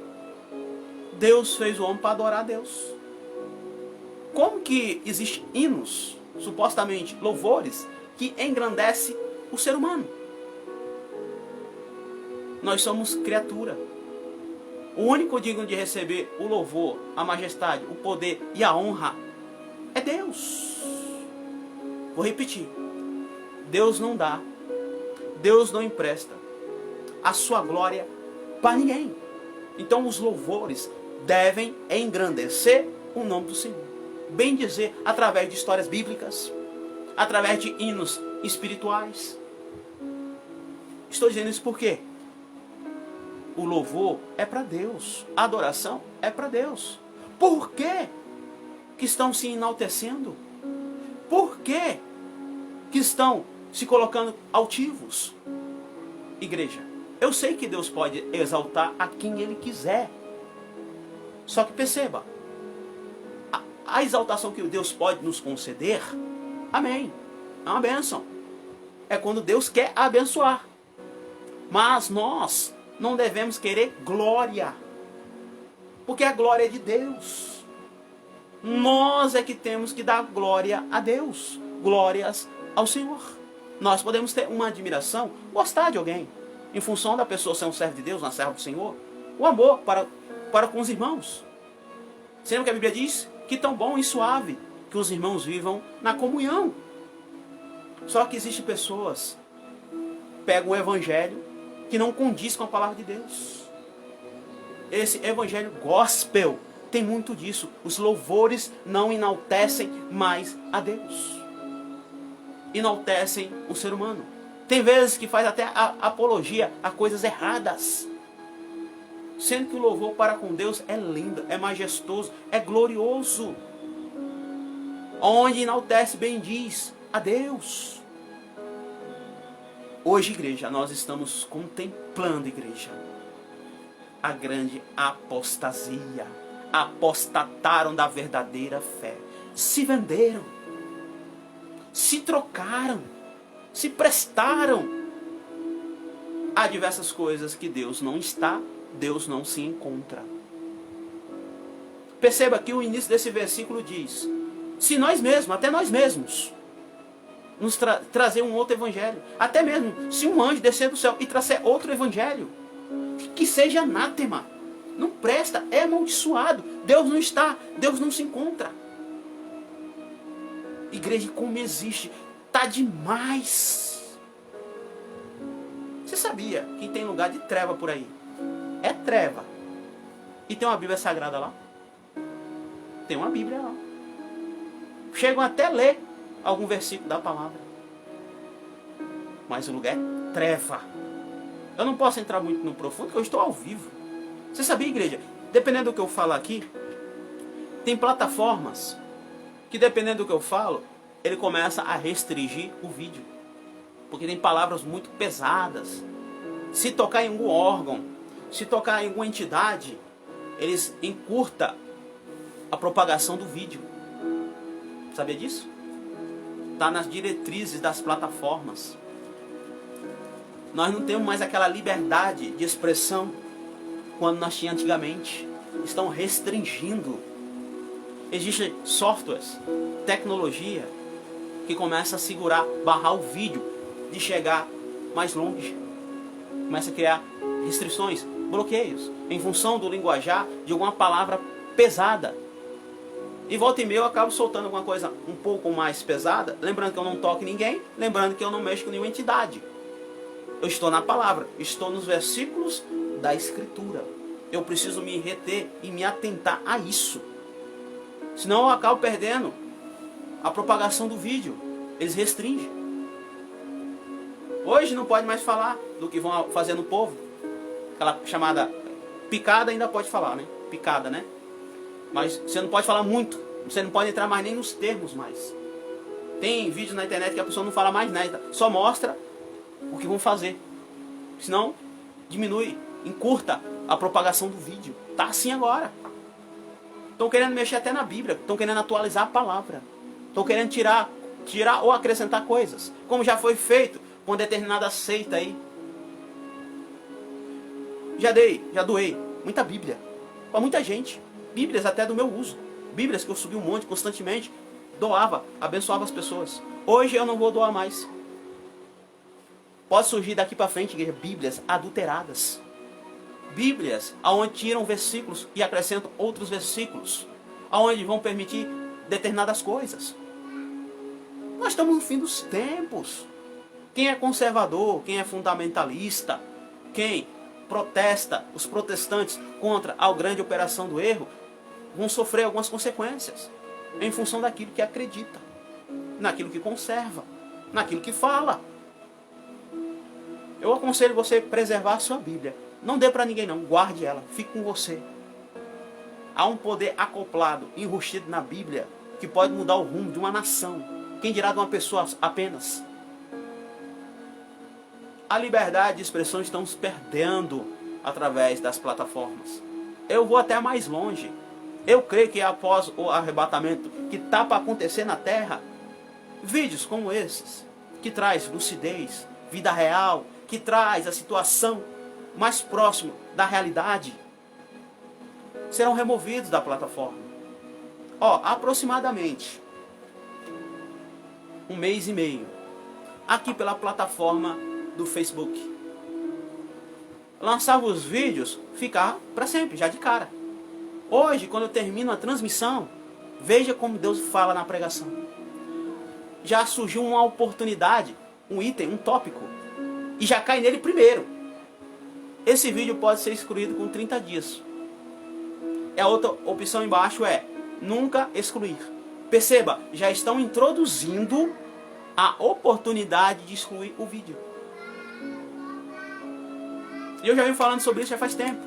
Deus fez o homem para adorar a Deus. Como que existem hinos, supostamente louvores, que engrandece o ser humano? Nós somos criatura. O único digno de receber o louvor, a majestade, o poder e a honra é Deus. Vou repetir. Deus não dá, Deus não empresta a sua glória para ninguém. Então os louvores devem engrandecer o nome do Senhor. Bem dizer, através de histórias bíblicas, através de hinos espirituais. Estou dizendo isso por quê? O louvor é para Deus, a adoração é para Deus. Por quê que estão se enaltecendo? Por quê que estão se colocando altivos? Igreja, eu sei que Deus pode exaltar a quem Ele quiser. Só que perceba, a exaltação que Deus pode nos conceder, amém, é uma bênção. É quando Deus quer abençoar. Mas nós não devemos querer glória, porque a glória é de Deus. Nós é que temos que dar glória a Deus, glórias ao Senhor. Nós podemos ter uma admiração, gostar de alguém, em função da pessoa ser um servo de Deus, uma serva do Senhor, o amor para com os irmãos. Sendo que a Bíblia diz que tão bom e suave que os irmãos vivam na comunhão. Só que existem pessoas que pegam o evangelho que não condiz com a palavra de Deus. Esse evangelho gospel tem muito disso. Os louvores não enaltecem mais a Deus, enaltecem o ser humano. Tem vezes que faz até a apologia a coisas erradas, sendo que o louvor para com Deus é lindo, é majestoso, é glorioso, onde enaltece, bendiz a Deus. Hoje, igreja, nós estamos contemplando, igreja, a grande apostasia. Apostataram da verdadeira fé. Se venderam. Se trocaram. Se prestaram a diversas coisas que Deus não está, Deus não se encontra. Perceba que o início desse versículo diz: se nós mesmos, até nós mesmos, nos trazer um outro evangelho, até mesmo se um anjo descer do céu e trazer outro evangelho, que seja anátema, não presta, é amaldiçoado, Deus não está, Deus não se encontra. Igreja como existe, tá demais. Você sabia que tem lugar de treva por aí? É treva. E tem uma Bíblia Sagrada lá? Tem uma Bíblia lá. Chegam até a ler algum versículo da palavra. Mas o lugar é treva. Eu não posso entrar muito no profundo, porque eu estou ao vivo. Você sabia, igreja? Dependendo do que eu falo aqui, tem plataformas que, dependendo do que eu falo, ele começa a restringir o vídeo. Porque tem palavras muito pesadas. Se tocar em algum órgão, se tocar em alguma entidade, eles encurtam a propagação do vídeo. Sabia disso? Está nas diretrizes das plataformas. Nós não temos mais aquela liberdade de expressão quando nós tínhamos antigamente. Estão restringindo. Existem softwares, tecnologia, que começa a segurar, barrar o vídeo de chegar mais longe. Começa a criar restrições, bloqueios, em função do linguajar de alguma palavra pesada. E volta e meia eu acabo soltando alguma coisa um pouco mais pesada, lembrando que eu não toco em ninguém, lembrando que eu não mexo com nenhuma entidade. Eu estou na palavra, estou nos versículos da Escritura. Eu preciso me reter e me atentar a isso. Senão eu acabo perdendo a propagação do vídeo. Eles restringem. Hoje não pode mais falar do que vão fazer no povo. Aquela chamada picada ainda pode falar, né? Picada, né? Mas você não pode falar muito. Você não pode entrar mais nem nos termos mais. Tem vídeos na internet que a pessoa não fala mais nada. Só mostra o que vão fazer. Senão, diminui, encurta a propagação do vídeo. Tá assim agora. Estão querendo mexer até na Bíblia. Estão querendo atualizar a palavra. Estão querendo tirar ou acrescentar coisas. Como já foi feito com determinada seita aí. Já doei muita Bíblia para muita gente. Bíblias até do meu uso. Bíblias que eu subi um monte constantemente. Doava, abençoava as pessoas. Hoje eu não vou doar mais. Pode surgir daqui para frente, igreja, Bíblias adulteradas. Bíblias onde tiram versículos e acrescentam outros versículos. Onde vão permitir determinadas coisas. Nós estamos no fim dos tempos. Quem é conservador, quem é fundamentalista, quem protesta, os protestantes, contra a grande operação do erro, vão sofrer algumas consequências em função daquilo que acredita, naquilo que conserva, naquilo que fala. Eu aconselho você a preservar a sua Bíblia. Não dê para ninguém não, guarde ela, fique com você. Há um poder acoplado, enrustido na Bíblia, que pode mudar o rumo de uma nação. Quem dirá de uma pessoa apenas? A liberdade de expressão estamos perdendo através das plataformas. Eu vou até mais longe. Eu creio que após o arrebatamento que está para acontecer na terra, vídeos como esses, que traz lucidez, vida real, que traz a situação mais próximo da realidade, serão removidos da plataforma. Aproximadamente 1 mês e meio, aqui pela plataforma do Facebook. Lançava os vídeos, ficava para sempre, já de cara. Hoje, quando eu termino a transmissão, veja como Deus fala na pregação. Já surgiu uma oportunidade, um item, um tópico, e já cai nele primeiro. Esse vídeo pode ser excluído com 30 dias. A outra opção embaixo é nunca excluir. Perceba, já estão introduzindo a oportunidade de excluir o vídeo. E eu já venho falando sobre isso já faz tempo.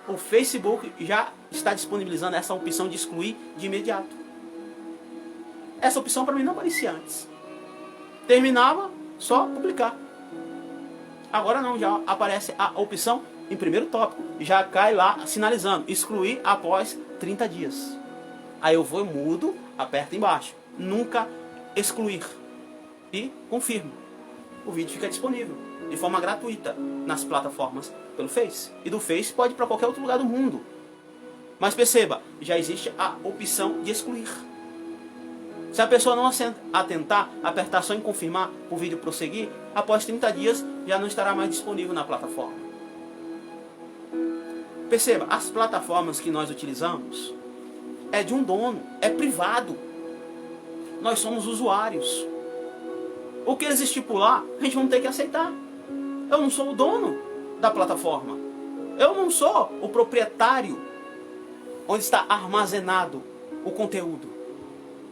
O Facebook já está disponibilizando essa opção de excluir de imediato. Essa opção para mim não aparecia antes. Terminava, só publicar. Agora não, já aparece a opção em primeiro tópico, já cai lá sinalizando, excluir após 30 dias. Aí eu vou, eu mudo, aperto embaixo, nunca excluir e confirmo. O vídeo fica disponível de forma gratuita nas plataformas pelo Face. E do Face pode ir para qualquer outro lugar do mundo. Mas perceba, já existe a opção de excluir. Se a pessoa não atentar, apertar só em confirmar o vídeo prosseguir, após 30 dias já não estará mais disponível na plataforma. Perceba, as plataformas que nós utilizamos é de um dono, é privado. Nós somos usuários. O que eles estipular, a gente vai ter que aceitar. Eu não sou o dono da plataforma. Eu não sou o proprietário onde está armazenado o conteúdo,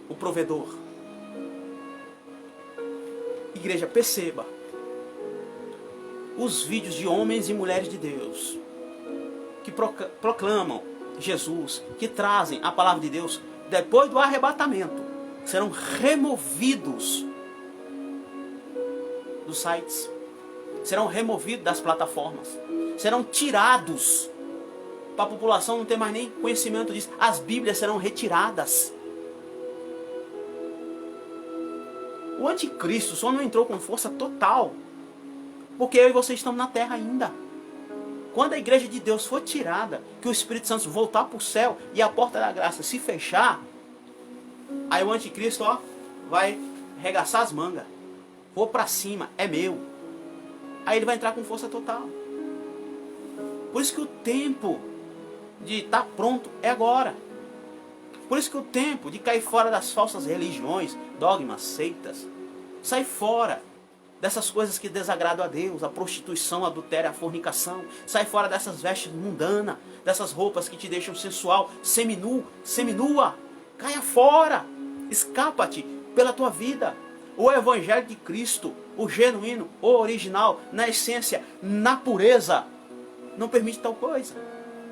o provedor. Igreja, perceba. Os vídeos de homens e mulheres de Deus que proclamam Jesus, que trazem a palavra de Deus depois do arrebatamento, serão removidos dos sites, serão removidos das plataformas, serão tirados para a população não ter mais nem conhecimento disso. As Bíblias serão retiradas. O anticristo só não entrou com força total porque eu e você estamos na terra ainda. Quando a igreja de Deus for tirada, que o Espírito Santo voltar para o céu e a porta da graça se fechar, aí o anticristo, ó, vai arregaçar as mangas. Vou para cima, é meu. Aí ele vai entrar com força total. Por isso que o tempo de estar pronto é agora. Por isso que o tempo de cair fora das falsas religiões, dogmas, seitas, sai fora dessas coisas que desagradam a Deus, a prostituição, a adultério, a fornicação. Sai fora dessas vestes mundanas, dessas roupas que te deixam sensual, seminu, seminua. Caia fora, escapa-te pela tua vida. O Evangelho de Cristo, o genuíno, o original, na essência, na pureza, não permite tal coisa.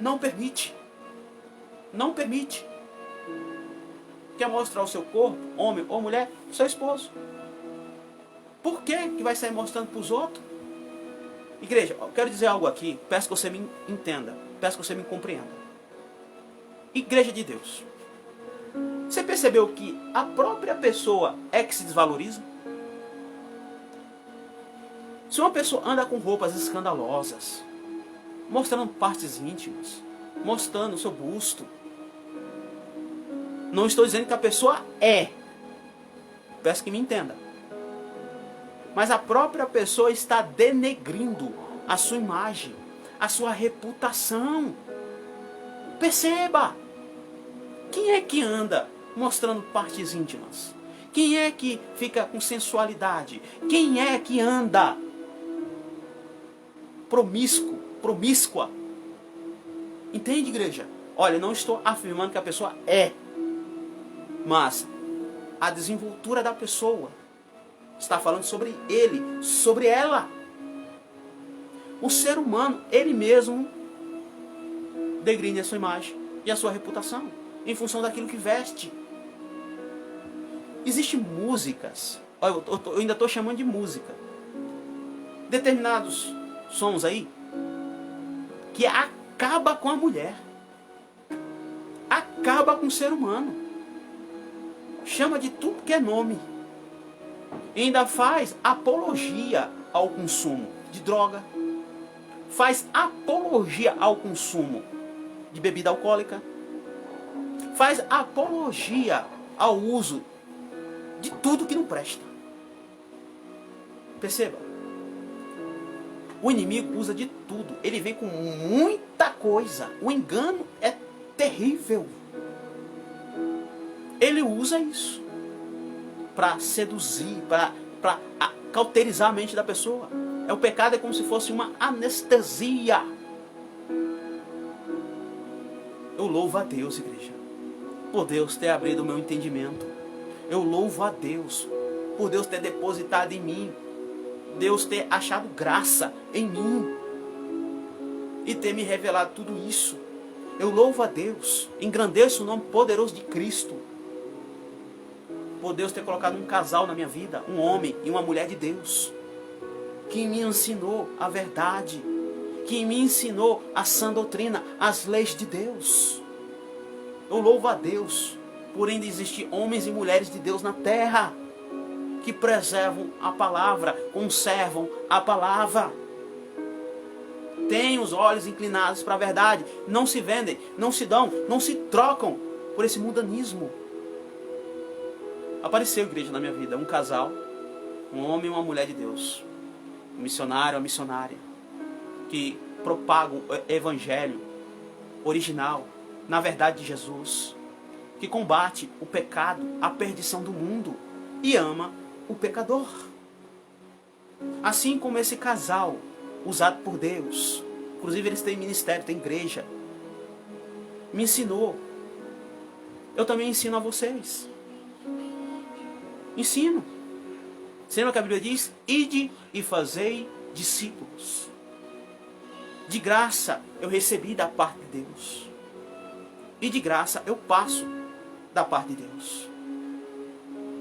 Não permite. Não permite. Quer mostrar o seu corpo, homem ou mulher, seu esposo. Por que vai sair mostrando para os outros? Igreja, eu quero dizer algo aqui, peço que você me entenda, peço que você me compreenda. Igreja de Deus, você percebeu que a própria pessoa é que se desvaloriza? Se uma pessoa anda com roupas escandalosas, mostrando partes íntimas, mostrando o seu busto, não estou dizendo que a pessoa é, peço que me entenda, mas a própria pessoa está denegrindo a sua imagem, a sua reputação. Perceba, quem é que anda mostrando partes íntimas? Quem é que fica com sensualidade? Quem é que anda promíscua? Entende, igreja? Olha, eu não estou afirmando que a pessoa é, mas a desenvoltura da pessoa está falando sobre ele, sobre ela. O ser humano, ele mesmo, degrine a sua imagem e a sua reputação em função daquilo que veste. Existem músicas, olha, eu ainda estou chamando de música, determinados sons aí, que acaba com a mulher, acaba com o ser humano, chama de tudo que é nome, e ainda faz apologia ao consumo de droga, faz apologia ao consumo de bebida alcoólica, faz apologia ao uso de tudo que não presta. Perceba, o inimigo usa de tudo, ele vem com muita coisa, o engano é terrível. Ele usa isso para seduzir, para cauterizar a mente da pessoa. O pecado é como se fosse uma anestesia. Eu louvo a Deus, igreja, por Deus ter abrido o meu entendimento. Eu louvo a Deus por Deus ter depositado em mim, Deus ter achado graça em mim e ter me revelado tudo isso. Eu louvo a Deus, engrandeço o nome poderoso de Cristo, por Deus ter colocado um casal na minha vida, um homem e uma mulher de Deus, que me ensinou a verdade, que me ensinou a sã doutrina, as leis de Deus. Eu louvo a Deus por ainda existir homens e mulheres de Deus na terra que preservam a palavra, conservam a palavra. Têm os olhos inclinados para a verdade, não se vendem, não se dão, não se trocam por esse mundanismo. Apareceu, igreja, na minha vida, um casal, um homem e uma mulher de Deus, um missionário, uma missionária, que propagam o evangelho original, na verdade de Jesus, que combate o pecado, a perdição do mundo e ama o pecador. Assim como esse casal, usado por Deus, inclusive eles têm ministério, têm igreja, me ensinou. Eu também ensino a vocês. Ensino. Você lembra que a Bíblia diz? Ide e fazei discípulos. De graça eu recebi da parte de Deus. E de graça eu passo da parte de Deus.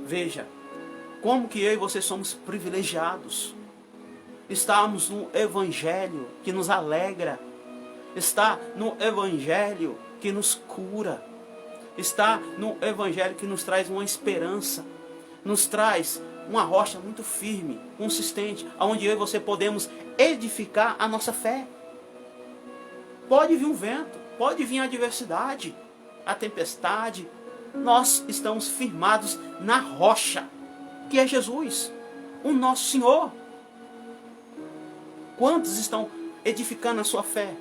Veja, como que eu e você somos privilegiados. Estamos no Evangelho que nos alegra. Está no Evangelho que nos cura. Está no Evangelho que nos traz uma esperança. Nos traz uma rocha muito firme, consistente, onde eu e você podemos edificar a nossa fé. Pode vir um vento, pode vir a adversidade, a tempestade. Nós estamos firmados na rocha, que é Jesus, o nosso Senhor. Quantos estão edificando a sua fé?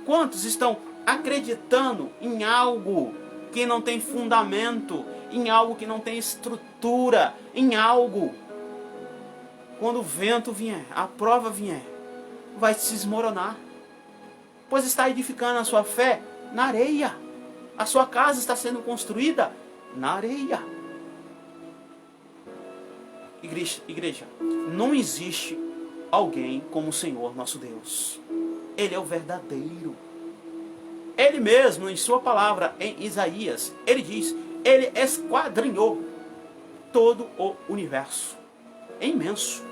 Quantos estão acreditando em algo que não tem fundamento, em algo que não tem estrutura, em algo? Quando o vento vier, a prova vier, vai se desmoronar. Pois está edificando a sua fé na areia. A sua casa está sendo construída na areia. Igreja, não existe alguém como o Senhor nosso Deus. Ele é o verdadeiro. Ele mesmo, em sua palavra, em Isaías, ele diz, ele esquadrinhou todo o universo. É imenso.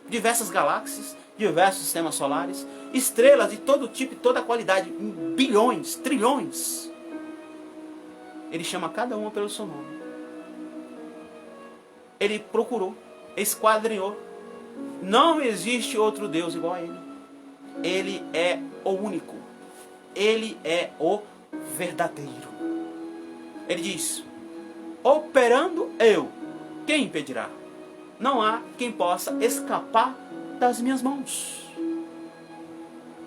Diversas galáxias, diversos sistemas solares, estrelas de todo tipo e toda qualidade, em bilhões, trilhões. Ele chama cada uma pelo seu nome. Ele procurou, esquadrinhou. Não existe outro Deus igual a ele. Ele é o único. Ele é o verdadeiro. Ele diz, operando eu, quem impedirá? Não há quem possa escapar das minhas mãos.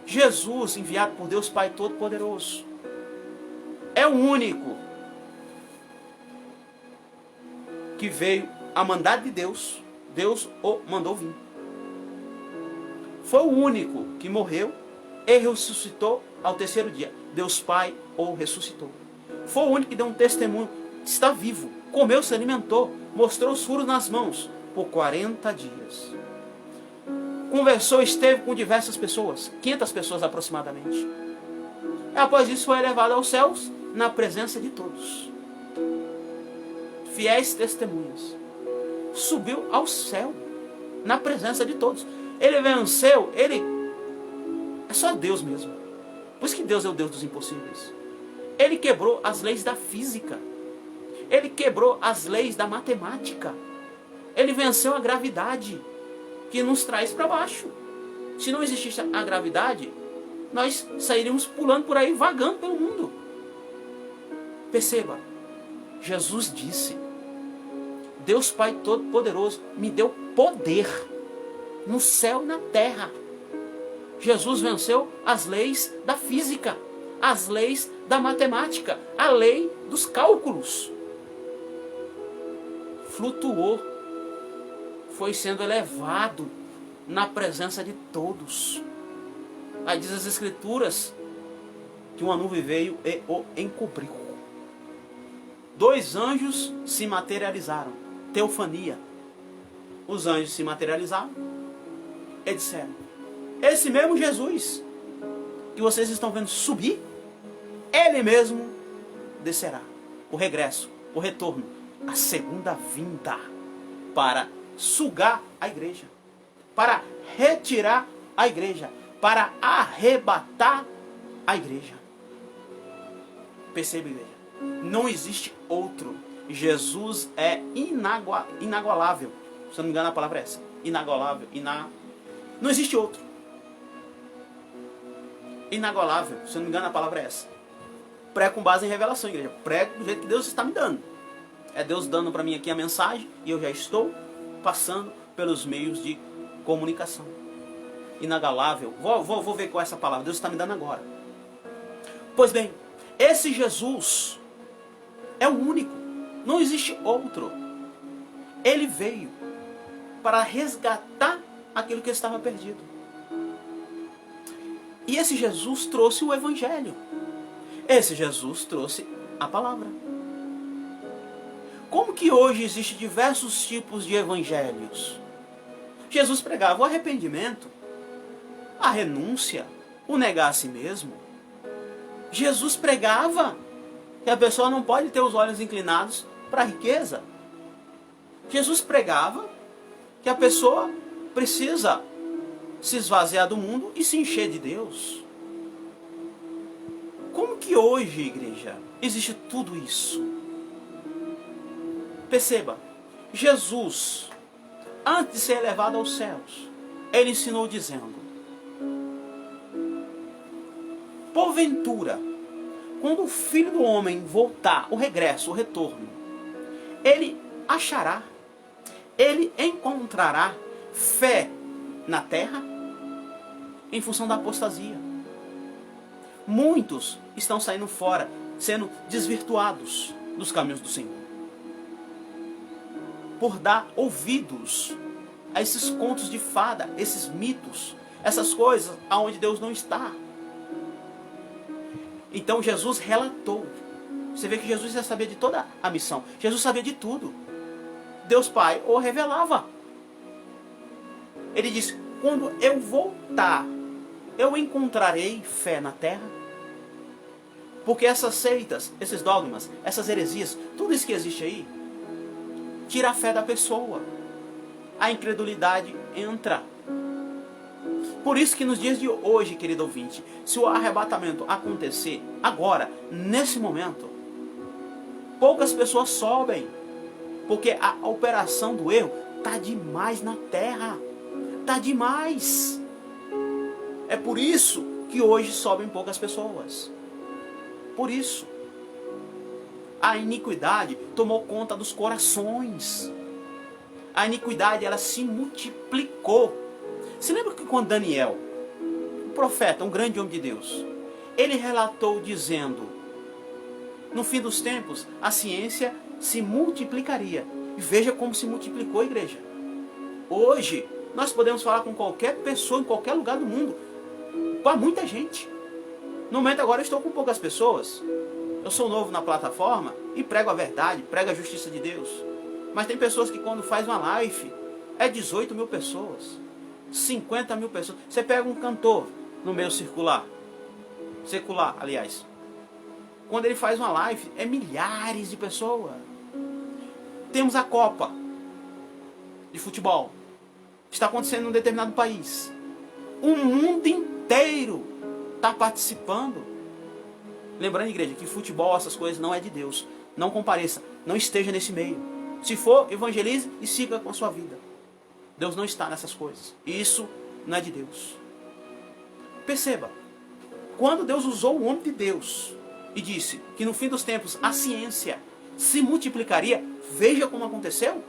Jesus, enviado por Deus Pai Todo-Poderoso, é o único que veio a mandado de Deus. Deus o mandou vir. Foi o único que morreu e ressuscitou ao terceiro dia. Deus Pai o ressuscitou. Foi o único que deu um testemunho. Está vivo, comeu, se alimentou, mostrou os furos nas mãos por 40 dias. Conversou, esteve com diversas pessoas, 500 pessoas aproximadamente. E após isso foi elevado aos céus, na presença de todos. Fiéis testemunhas. Subiu ao céu, na presença de todos. Ele venceu, ele é só Deus mesmo. Por isso que Deus é o Deus dos impossíveis. Ele quebrou as leis da física. Ele quebrou as leis da matemática. Ele venceu a gravidade, que nos traz para baixo. Se não existisse a gravidade, nós sairíamos pulando por aí, vagando pelo mundo. Perceba, Jesus disse, Deus Pai Todo-Poderoso me deu poder no céu e na terra. Jesus venceu as leis da física, as leis da matemática, a lei dos cálculos. Flutuou, foi sendo elevado na presença de todos. Aí diz as Escrituras que uma nuvem veio e o encobriu. 2 anjos se materializaram. Teofania. Os anjos se materializaram e disseram, esse mesmo Jesus que vocês estão vendo subir, ele mesmo descerá. O regresso, o retorno, a segunda vinda para sugar a igreja, para retirar a igreja, para arrebatar a igreja. Perceba, igreja. Não existe outro. Jesus é inagualável. Se eu não me engano, a palavra é essa. Inagualável. Não existe outro. Inagualável. Se eu não me engano, a palavra é essa. Prego com base em revelação, igreja. Prego do jeito que Deus está me dando. É Deus dando para mim aqui a mensagem e eu já estou passando pelos meios de comunicação. Inagualável. Vou ver qual é essa palavra. Deus está me dando agora. Pois bem, esse Jesus é o único. Não existe outro. Ele veio para resgatar aquilo que estava perdido. E esse Jesus trouxe o Evangelho. Esse Jesus trouxe a palavra. Como que hoje existem diversos tipos de evangelhos? Jesus pregava o arrependimento, a renúncia, o negar a si mesmo. Jesus pregava que a pessoa não pode ter os olhos inclinados para a riqueza. Jesus pregava que a pessoa precisa se esvaziar do mundo e se encher de Deus. Como que hoje, igreja, existe tudo isso? Perceba, Jesus, antes de ser elevado aos céus, ele ensinou dizendo: porventura, quando o Filho do Homem voltar, o regresso, o retorno, ele achará, ele encontrará fé na terra? Em função da apostasia. Muitos estão saindo fora, sendo desvirtuados dos caminhos do Senhor. Por dar ouvidos a esses contos de fada, esses mitos, essas coisas aonde Deus não está. Então Jesus relatou. Você vê que Jesus já sabia de toda a missão. Jesus sabia de tudo. Deus Pai o revelava. Ele disse: quando eu voltar, eu encontrarei fé na terra? Porque essas seitas, esses dogmas, essas heresias, tudo isso que existe aí, tira a fé da pessoa. A incredulidade entra. Por isso que nos dias de hoje, querido ouvinte, se o arrebatamento acontecer agora, nesse momento, poucas pessoas sobem. Porque a operação do erro está demais na terra. Está demais. É por isso que hoje sobem poucas pessoas. Por isso. A iniquidade tomou conta dos corações. A iniquidade, ela se multiplicou. Você lembra que quando Daniel, um profeta, um grande homem de Deus, ele relatou dizendo: no fim dos tempos, a ciência se multiplicaria. E veja como se multiplicou, igreja. Hoje, nós podemos falar com qualquer pessoa, em qualquer lugar do mundo, com muita gente. No momento agora eu estou com poucas pessoas. Eu sou novo na plataforma e prego a verdade, prego a justiça de Deus. Mas tem pessoas que quando faz uma live, é 18 mil pessoas, 50 mil pessoas. Você pega um cantor no meio secular, aliás. Quando ele faz uma live, é milhares de pessoas. Temos a Copa de futebol. Está acontecendo em um determinado país. O mundo inteiro está participando. Lembrando, igreja, que futebol, essas coisas não é de Deus. Não compareça, não esteja nesse meio. Se for, evangelize e siga com a sua vida. Deus não está nessas coisas. E isso não é de Deus. Perceba, quando Deus usou o homem de Deus e disse que no fim dos tempos a ciência se multiplicaria, veja como aconteceu.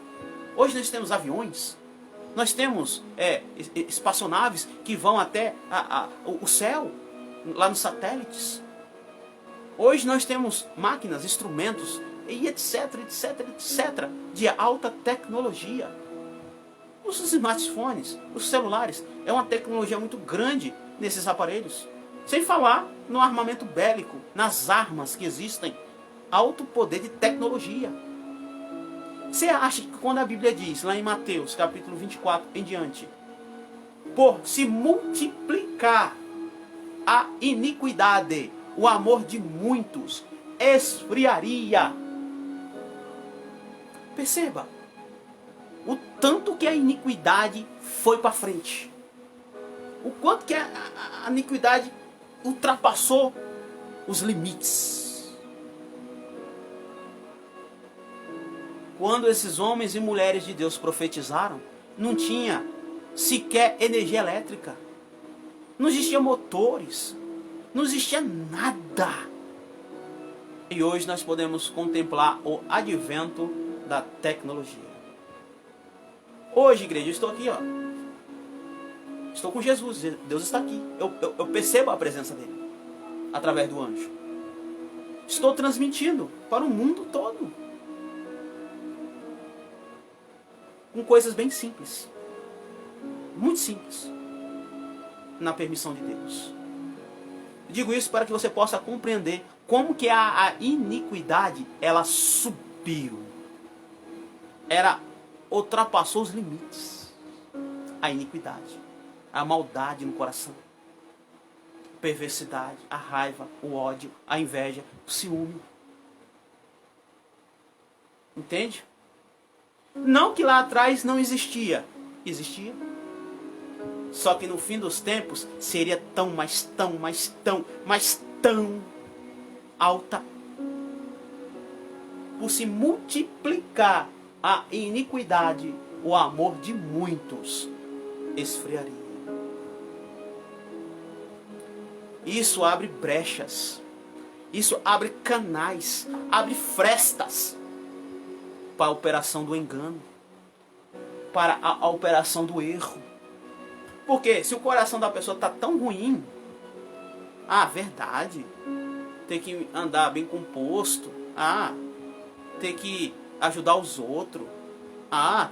Hoje nós temos aviões, nós temos espaçonaves que vão até o céu, lá nos satélites. Hoje nós temos máquinas, instrumentos, e etc, de alta tecnologia. Os smartphones, os celulares, é uma tecnologia muito grande nesses aparelhos. Sem falar no armamento bélico, nas armas que existem, alto poder de tecnologia. Você acha que quando a Bíblia diz, lá em Mateus, capítulo 24 em diante, por se multiplicar a iniquidade, o amor de muitos esfriaria? Perceba o tanto que a iniquidade foi para frente. O quanto que a iniquidade ultrapassou os limites. Quando esses homens e mulheres de Deus profetizaram, não tinha sequer energia elétrica. Não existia motores. Não existia nada. E hoje nós podemos contemplar o advento da tecnologia. Hoje, igreja, eu estou aqui, ó. Estou com Jesus, Deus está aqui. Eu percebo a presença dele através do anjo. Estou transmitindo para o mundo todo. Com coisas bem simples. Muito simples. Na permissão de Deus. Digo isso para que você possa compreender como que a iniquidade, ela subiu. Ela ultrapassou os limites. A iniquidade. A maldade no coração. A perversidade, a raiva, o ódio, a inveja, o ciúme. Entende? Não que lá atrás não existia. Existia. Só que no fim dos tempos seria tão alta. Por se multiplicar a iniquidade, o amor de muitos esfriaria. Isso abre brechas. Isso abre canais, abre frestas para a operação do engano, para a operação do erro. Porque se o coração da pessoa está tão ruim, verdade, tem que andar bem composto, tem que ajudar os outros,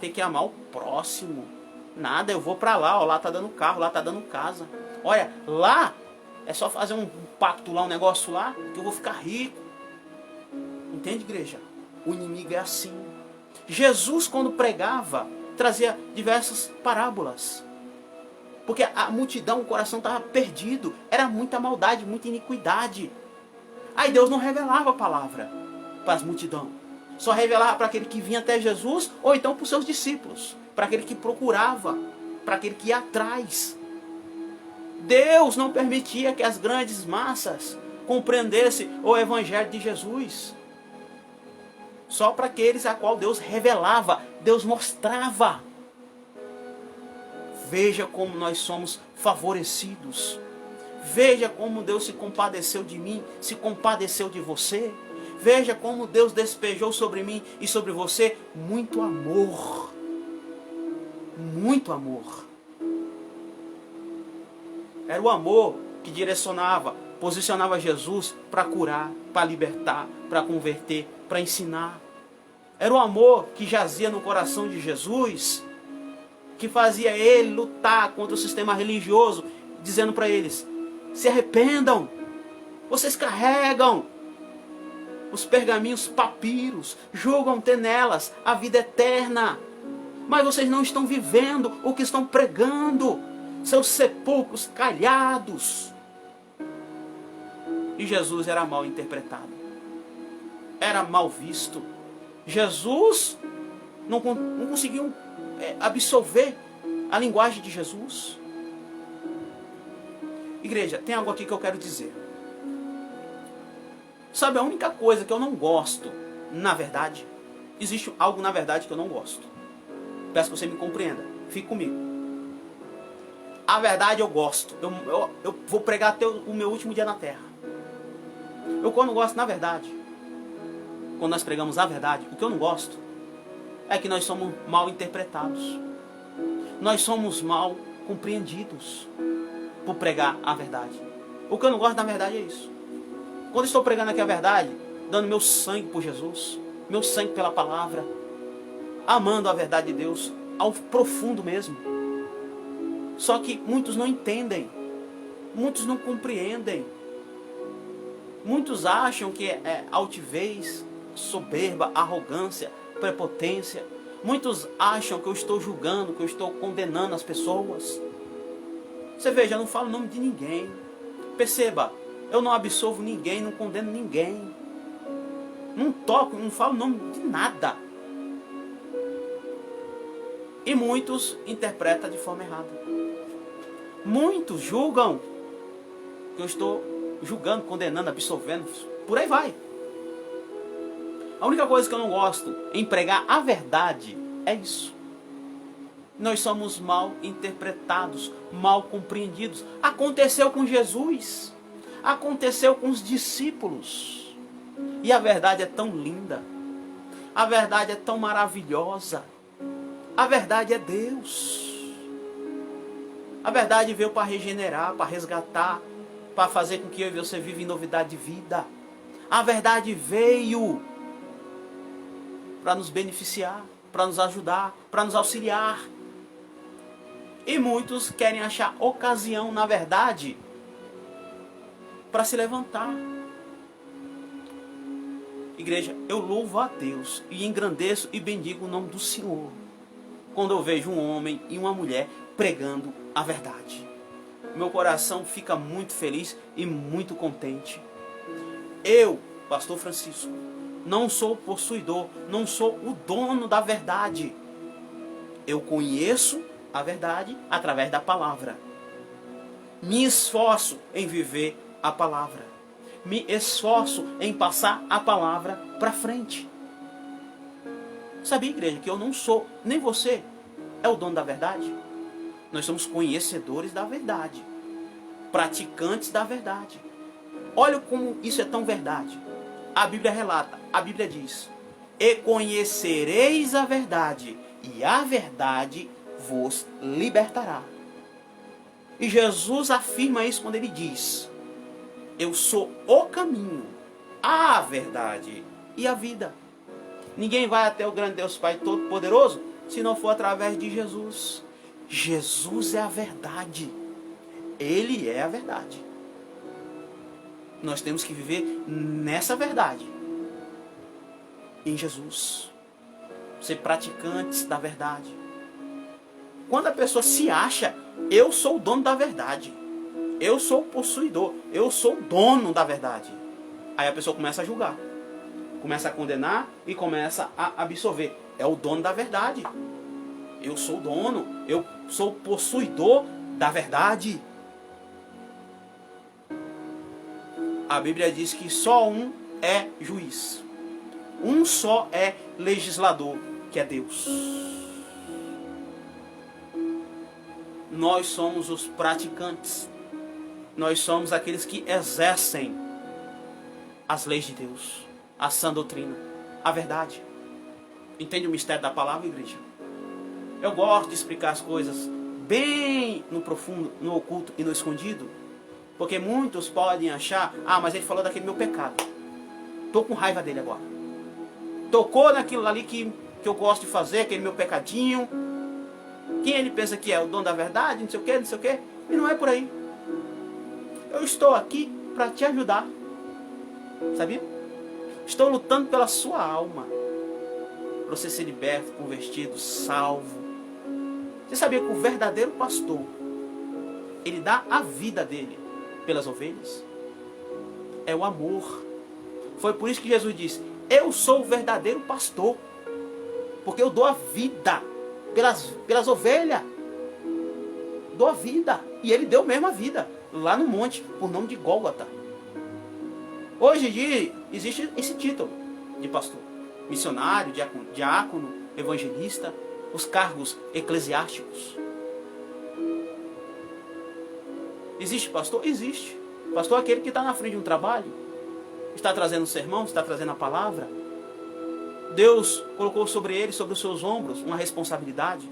tem que amar o próximo. Nada, eu vou para lá, ó, lá tá dando carro, lá tá dando casa. Olha, lá é só fazer um pacto lá, um negócio lá, que eu vou ficar rico. Entende, igreja? O inimigo é assim. Jesus, quando pregava, trazia diversas parábolas. Porque a multidão, o coração estava perdido. Era muita maldade, muita iniquidade. Aí Deus não revelava a palavra para as multidão. Só revelava para aquele que vinha até Jesus, ou então para os seus discípulos. Para aquele que procurava, para aquele que ia atrás. Deus não permitia que as grandes massas compreendessem o evangelho de Jesus. Só para aqueles a qual Deus revelava, Deus mostrava. Veja como nós somos favorecidos. Veja como Deus se compadeceu de mim, se compadeceu de você. Veja como Deus despejou sobre mim e sobre você muito amor. Muito amor. Era o amor que direcionava, posicionava Jesus para curar, para libertar, para converter, para ensinar. Era o amor que jazia no coração de Jesus, que fazia ele lutar contra o sistema religioso, dizendo para eles: se arrependam, vocês carregam os pergaminhos papiros, julgam ter nelas a vida eterna, mas vocês não estão vivendo o que estão pregando, seus sepulcros calhados. E Jesus era mal interpretado, era mal visto. Jesus não conseguiu absorver a linguagem de Jesus. Igreja, tem algo aqui que eu quero dizer. Sabe, a única coisa que eu não gosto, na verdade, existe algo na verdade que eu não gosto. Peço que você me compreenda. Fique comigo. A verdade eu gosto. Eu vou pregar até o meu último dia na terra. Quando gosto, na verdade, quando nós pregamos a verdade, o que eu não gosto é que nós somos mal interpretados. Nós somos mal compreendidos por pregar a verdade. O que eu não gosto, na verdade, é isso. Quando estou pregando aqui a verdade, dando meu sangue por Jesus, meu sangue pela palavra, amando a verdade de Deus ao profundo mesmo. Só que muitos não entendem, muitos não compreendem. Muitos acham que é altivez, soberba, arrogância, prepotência. Muitos acham que eu estou julgando, que eu estou condenando as pessoas. Você veja, eu não falo o nome de ninguém. Perceba, eu não absolvo ninguém, não condeno ninguém. Não toco, não falo o nome de nada. E muitos interpretam de forma errada. Muitos julgam que eu estou julgando, condenando, absolvendo, por aí vai. A única coisa que eu não gosto em pregar a verdade é isso. Nós somos mal interpretados, mal compreendidos. Aconteceu com Jesus, aconteceu com os discípulos. E a verdade é tão linda, a verdade é tão maravilhosa, a verdade é Deus. A verdade veio para regenerar, para resgatar, para fazer com que eu e você viva em novidade de vida. A verdade veio para nos beneficiar, para nos ajudar, para nos auxiliar. E muitos querem achar ocasião, na verdade, para se levantar. Igreja, eu louvo a Deus e engrandeço e bendigo o nome do Senhor quando eu vejo um homem e uma mulher pregando a verdade. Meu coração fica muito feliz e muito contente. Eu, pastor Francisco, não sou possuidor, não sou o dono da verdade. Eu conheço a verdade através da palavra. Me esforço em viver a palavra. Me esforço em passar a palavra para frente. Sabia, igreja, que eu não sou, nem você é o dono da verdade? Nós somos conhecedores da verdade, praticantes da verdade. Olha como isso é tão verdade. A Bíblia relata, a Bíblia diz: e conhecereis a verdade, e a verdade vos libertará. E Jesus afirma isso quando ele diz: eu sou o caminho, a verdade e a vida. Ninguém vai até o grande Deus Pai Todo-Poderoso se não for através de Jesus. Jesus é a verdade. Ele é a verdade. Nós temos que viver nessa verdade, em Jesus. Ser praticantes da verdade. Quando a pessoa se acha, eu sou o dono da verdade, eu sou o possuidor, eu sou o dono da verdade, aí a pessoa começa a julgar, começa a condenar e começa a absorver. É o dono da verdade. Eu sou o dono, eu sou o possuidor da verdade. A Bíblia diz que só um é juiz. Um só é legislador, que é Deus. Nós somos os praticantes. Nós somos aqueles que exercem as leis de Deus, a sã doutrina, a verdade. Entende o mistério da palavra, igreja? Eu gosto de explicar as coisas bem no profundo, no oculto e no escondido, porque muitos podem achar: ah, mas ele falou daquele meu pecado, estou com raiva dele agora. Tocou naquilo ali que eu gosto de fazer, aquele meu pecadinho. Quem ele pensa que é? O dono da verdade? Não sei o que, não sei o que. E não é por aí. Eu estou aqui para te ajudar. Sabia? Estou lutando pela sua alma, para você ser liberto, convertido, salvo. Você sabia que o verdadeiro pastor, ele dá a vida dele pelas ovelhas? É o amor. Foi por isso que Jesus disse: eu sou o verdadeiro pastor, porque eu dou a vida pelas ovelhas. Dou a vida. E ele deu mesmo a vida lá no monte, por nome de Gólgota. Hoje em dia existe esse título de pastor: missionário, diácono, evangelista, os cargos eclesiásticos. Existe pastor? Existe. Pastor é aquele que está na frente de um trabalho, está trazendo um sermão, está trazendo a palavra. Deus colocou sobre ele, sobre os seus ombros, uma responsabilidade.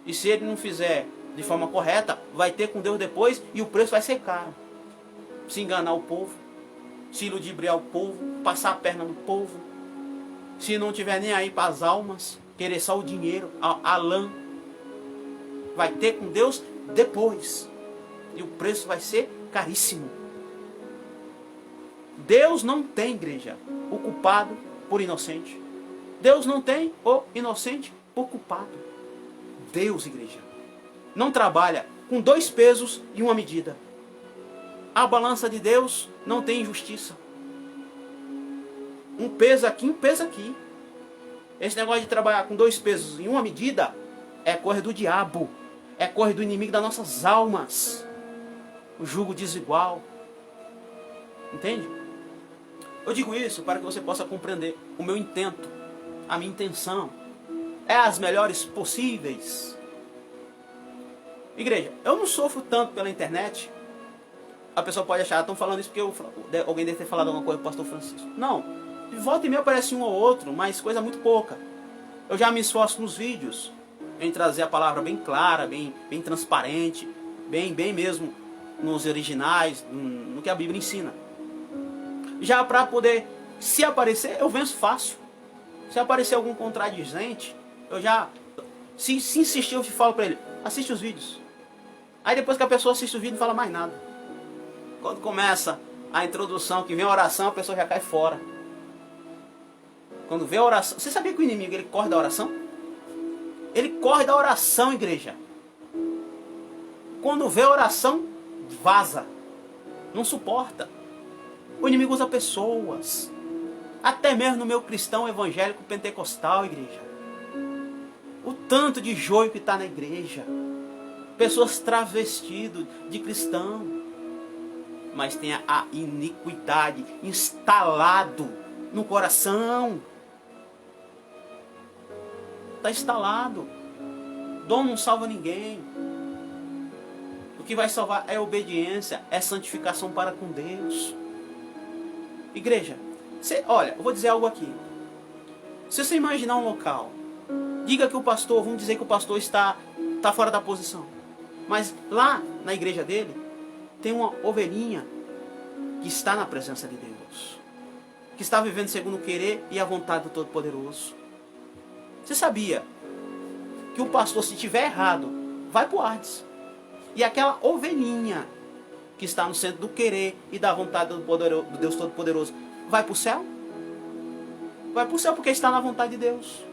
E se ele não fizer de forma correta, vai ter com Deus depois, e o preço vai ser caro. Se enganar o povo, se ludibriar o povo, passar a perna no povo, se não tiver nem aí para as almas, querer só o dinheiro, a lã, vai ter com Deus depois. E o preço vai ser caríssimo. Deus não tem, igreja, o culpado por inocente. Deus não tem o inocente por culpado. Deus, igreja, não trabalha com 2 pesos e 1 medida. A balança de Deus não tem injustiça. Um peso aqui, um peso aqui. Esse negócio de trabalhar com 2 pesos e 1 medida é coisa do diabo. É coisa do inimigo das nossas almas. O jugo desigual. Entende? Eu digo isso para que você possa compreender o meu intento, a minha intenção. É as melhores possíveis. Igreja, eu não sofro tanto pela internet. A pessoa pode achar, estão falando isso porque alguém deve ter falado alguma coisa pro pastor Francisco. Não, de volta e meia aparece um ou outro, mas coisa muito pouca. Eu já me esforço nos vídeos em trazer a palavra bem clara, bem transparente, bem mesmo nos originais, no que a Bíblia ensina. Já para poder, se aparecer, eu venço fácil. Se aparecer algum contradizente, eu já, se insistir, eu falo para ele, assiste os vídeos. Aí depois que a pessoa assiste o vídeo, não fala mais nada. Quando começa a introdução, que vem a oração, a pessoa já cai fora. Quando vê a oração... Você sabia que o inimigo, ele corre da oração? Ele corre da oração, igreja. Quando vê a oração, vaza. Não suporta. O inimigo usa pessoas. Até mesmo no meu cristão evangélico pentecostal, igreja. O tanto de joio que está na igreja. Pessoas travestidas de cristão. Mas tem a iniquidade instalado no coração. Está instalado. Dom não salva ninguém. O que vai salvar é obediência, é santificação para com Deus. Igreja, olha, eu vou dizer algo aqui. Se você imaginar um local, diga que o pastor, vamos dizer que o pastor está fora da posição. Mas lá na igreja dele, tem uma ovelhinha que está na presença de Deus. Que está vivendo segundo o querer e a vontade do Todo-Poderoso. Você sabia que o pastor, se tiver errado, vai para o Hades. E aquela ovelhinha que está no centro do querer e da vontade do Deus Todo-Poderoso, vai para o céu? Vai para o céu porque está na vontade de Deus.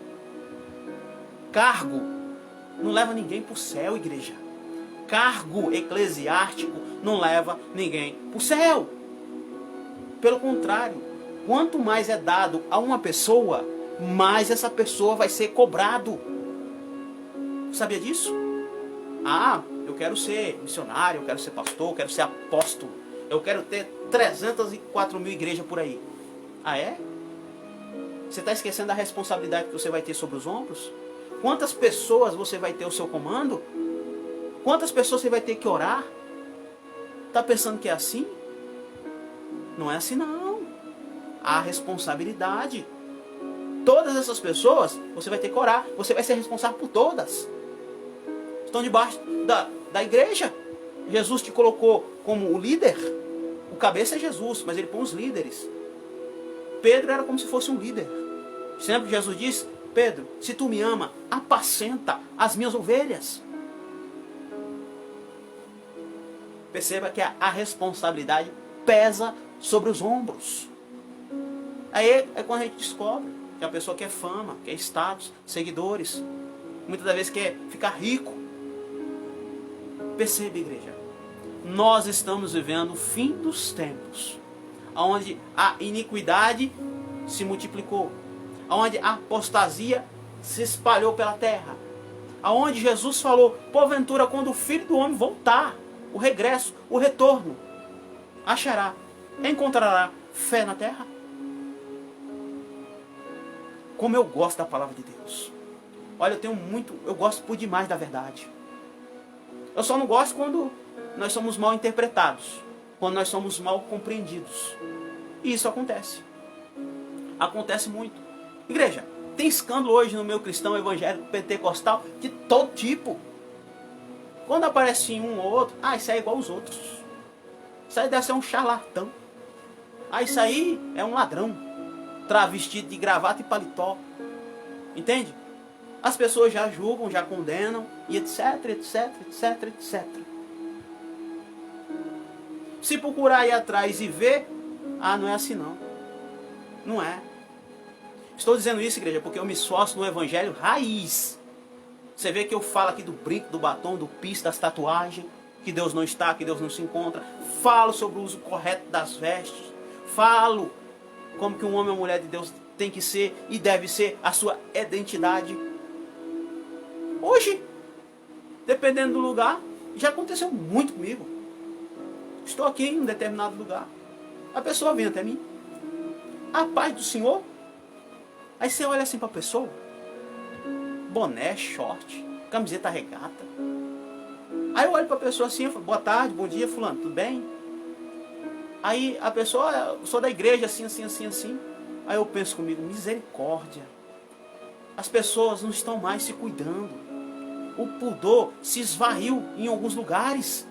Cargo não leva ninguém para o céu, igreja. Cargo eclesiástico não leva ninguém para o céu. Pelo contrário, quanto mais é dado a uma pessoa, mais essa pessoa vai ser cobrado. Sabia disso? Ah, eu quero ser missionário, eu quero ser pastor, eu quero ser apóstolo. Eu quero ter 304 mil igrejas por aí. Ah, é? Você está esquecendo da responsabilidade que você vai ter sobre os ombros? Quantas pessoas você vai ter ao seu comando? Quantas pessoas você vai ter que orar? Está pensando que é assim? Não é assim não. Há responsabilidade. Todas essas pessoas, você vai ter que orar. Você vai ser responsável por todas. Estão debaixo da igreja. Jesus te colocou como o líder. O cabeça é Jesus, mas ele põe os líderes. Pedro era como se fosse um líder. Sempre Jesus disse, Pedro, se tu me ama, apacenta as minhas ovelhas. Perceba que a responsabilidade pesa sobre os ombros. Aí é quando a gente descobre que a pessoa quer fama, quer status, seguidores. Muitas das vezes quer ficar rico. Perceba, igreja. Nós estamos vivendo o fim dos tempos. Onde a iniquidade se multiplicou. Onde a apostasia se espalhou pela terra. Onde Jesus falou, porventura, quando o Filho do Homem voltar, o regresso, o retorno, encontrará fé na terra? Como eu gosto da palavra de Deus. Olha, eu gosto por demais da verdade. Eu só não gosto quando nós somos mal interpretados, quando nós somos mal compreendidos. E isso acontece. Acontece muito. Igreja, tem escândalo hoje no meio cristão evangélico pentecostal de todo tipo. Quando aparece um ou outro, isso aí é igual aos outros. Isso aí deve ser um charlatão. Isso aí é um ladrão, travestido de gravata e paletó. Entende? As pessoas já julgam, já condenam, e etc, etc, etc, etc. Se procurar ir atrás e ver, não é assim não. Não é. Estou dizendo isso, igreja, porque eu me esforço no evangelho raiz. Você vê que eu falo aqui do brinco, do batom, do piso, das tatuagens, que Deus não está, que Deus não se encontra. Falo sobre o uso correto das vestes. Falo como que um homem ou mulher de Deus tem que ser e deve ser a sua identidade. Hoje, Dependendo do lugar, já aconteceu muito comigo. Estou aqui em um determinado lugar. A pessoa vem até mim. A paz do Senhor. Aí você olha assim para a pessoa. Boné, short, camiseta regata. Aí eu olho para a pessoa assim, eu falo, boa tarde, bom dia, fulano, tudo bem? Aí a pessoa, eu sou da igreja, assim. Aí eu penso comigo, misericórdia. As pessoas não estão mais se cuidando. O pudor se esvaiu em alguns lugares.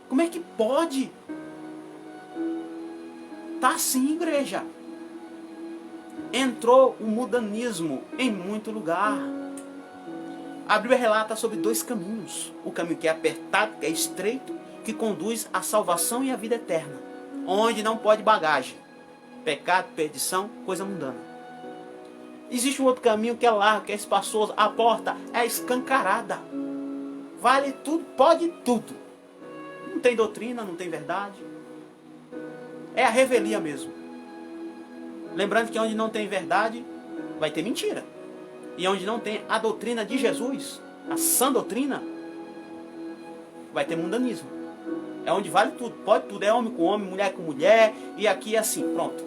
Como é que pode? Tá assim, igreja. Entrou o mudanismo em muito lugar. A Bíblia relata sobre 2 caminhos. O caminho que é apertado, que é estreito, que conduz à salvação e à vida eterna. Onde não pode bagagem. Pecado, perdição, coisa mundana. Existe um outro caminho que é largo, que é espaçoso. A porta é escancarada. Vale tudo, pode tudo. Não tem doutrina, não tem verdade. É a revelia mesmo. Lembrando que onde não tem verdade, vai ter mentira. E onde não tem a doutrina de Jesus, a sã doutrina, vai ter mundanismo. É onde vale tudo, pode tudo. É homem com homem, mulher com mulher. E aqui é assim, pronto.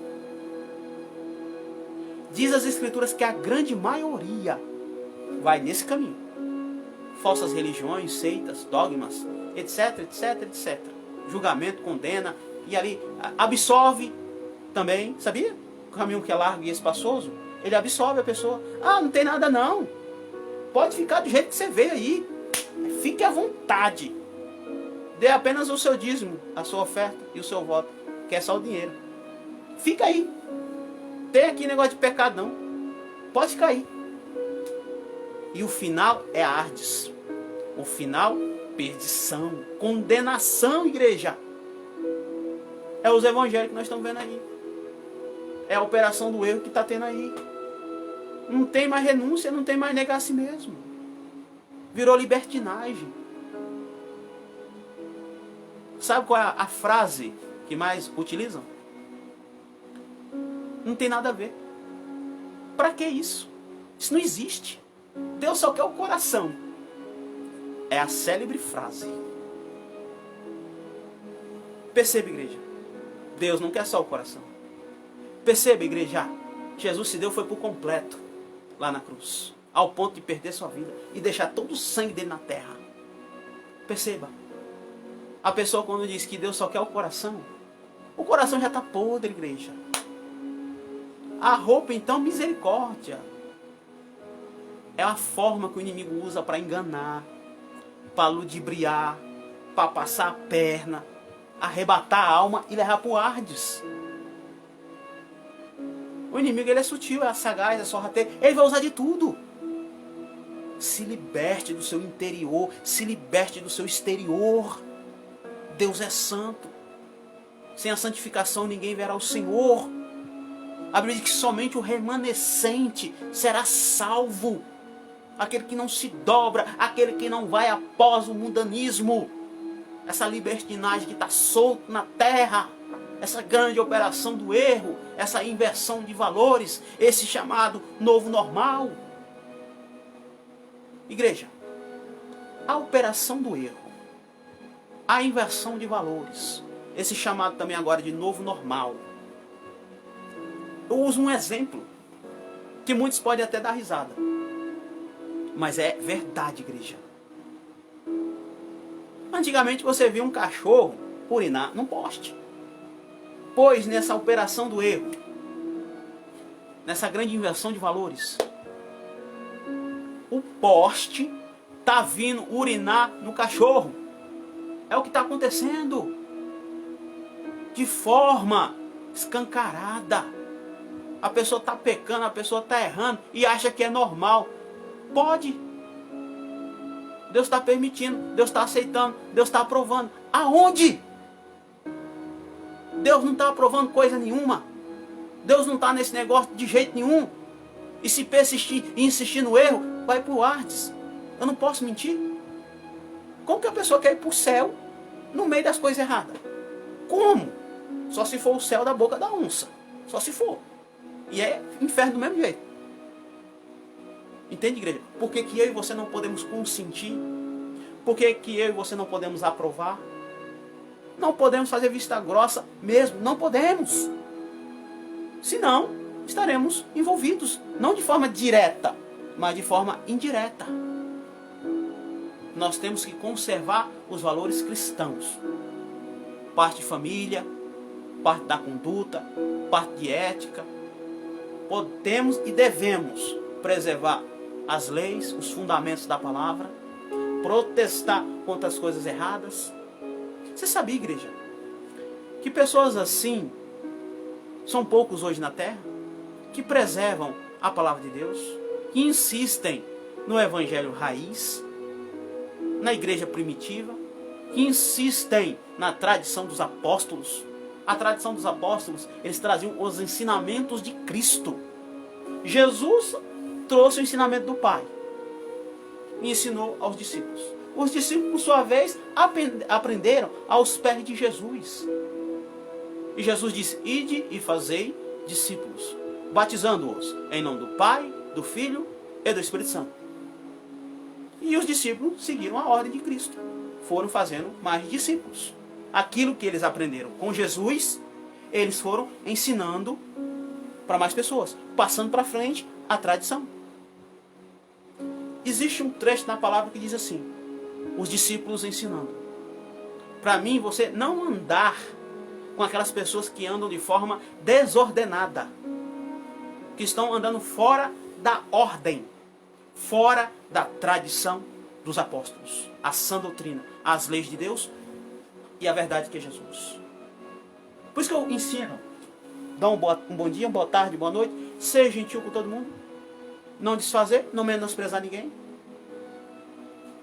Diz as Escrituras que a grande maioria vai nesse caminho. Falsas religiões, seitas, dogmas, etc, etc, etc. Julgamento, condena, e ali absolve também, sabia? O caminho que é largo e espaçoso, ele absolve a pessoa. Ah, não tem nada não. Pode ficar do jeito que você veio aí. Fique à vontade. Dê apenas o seu dízimo, a sua oferta e o seu voto, que é só o dinheiro. Fica aí. Tem aqui negócio de pecado não. Pode ficar aí. E o final é Ardes. O final, perdição, condenação, igreja. É os evangelhos que nós estamos vendo aí. É a operação do erro que está tendo aí. Não tem mais renúncia, não tem mais negar a si mesmo. Virou libertinagem. Sabe qual é a frase que mais utilizam? Não tem nada a ver. Para que isso? Isso não existe. Deus só quer o coração. É a célebre frase. Perceba, igreja. Deus não quer só o coração. Perceba, igreja. Jesus se deu foi por completo lá na cruz. Ao ponto de perder sua vida e deixar todo o sangue dele na terra. Perceba. A pessoa quando diz que Deus só quer o coração já está podre, igreja. A roupa, então, misericórdia. É a forma que o inimigo usa para enganar, para ludibriar, para passar a perna, arrebatar a alma e levar para o Hades. O inimigo ele é sutil, é sagaz, é sorrateiro. Ele vai usar de tudo. Se liberte do seu interior, se liberte do seu exterior. Deus é santo. Sem a santificação ninguém verá o Senhor. A Bíblia diz que somente o remanescente será salvo. Aquele que não se dobra, aquele que não vai após o mundanismo. Essa libertinagem que está solta na terra. Essa grande operação do erro, essa inversão de valores, esse chamado novo normal. Igreja, a operação do erro, a inversão de valores, esse chamado também agora de novo normal. Eu uso um exemplo que muitos podem até dar risada, mas é verdade, igreja. Antigamente você via um cachorro urinar num poste. Pois nessa operação do erro, nessa grande inversão de valores, o poste está vindo urinar no cachorro. É o que está acontecendo. De forma escancarada. A pessoa está pecando, a pessoa está errando e acha que é normal. Pode. Deus está permitindo, Deus está aceitando, Deus está aprovando. Aonde? Deus não está aprovando coisa nenhuma. Deus não está nesse negócio de jeito nenhum. E se persistir e insistir no erro, vai para o Hades. Eu não posso mentir. Como que a pessoa quer ir para o céu no meio das coisas erradas? Como? Só se for o céu da boca da onça. Só se for. E é inferno do mesmo jeito. Entende, igreja? Por que que eu e você não podemos consentir Por que que eu e você não podemos aprovar? Não podemos fazer vista grossa mesmo, não podemos. Senão, estaremos envolvidos, não de forma direta, mas de forma indireta. Nós temos que conservar os valores cristãos. Parte de família, parte da conduta, parte de ética. Podemos e devemos preservar as leis, os fundamentos da palavra, protestar contra as coisas erradas. Você sabia, igreja, que pessoas assim são poucos hoje na terra, que preservam a palavra de Deus, que insistem no evangelho raiz, na igreja primitiva, que insistem na tradição dos apóstolos. A tradição dos apóstolos, eles traziam os ensinamentos de Cristo. Jesus trouxe o ensinamento do Pai e ensinou aos discípulos. Os discípulos, por sua vez, aprenderam aos pés de Jesus. E Jesus disse: ide e fazei discípulos, batizando-os em nome do Pai, do Filho e do Espírito Santo. E os discípulos seguiram a ordem de Cristo. Foram fazendo mais discípulos. Aquilo que eles aprenderam com Jesus, eles foram ensinando para mais pessoas, passando para frente a tradição. Existe um trecho na palavra que diz assim: os discípulos ensinando. Para mim, você não andar com aquelas pessoas que andam de forma desordenada, que estão andando fora da ordem, fora da tradição dos apóstolos, a sã doutrina, as leis de Deus e a verdade que é Jesus. Por isso que eu ensino: dá um bom dia, uma boa tarde, boa noite, seja gentil com todo mundo, não desfazer, não menosprezar ninguém,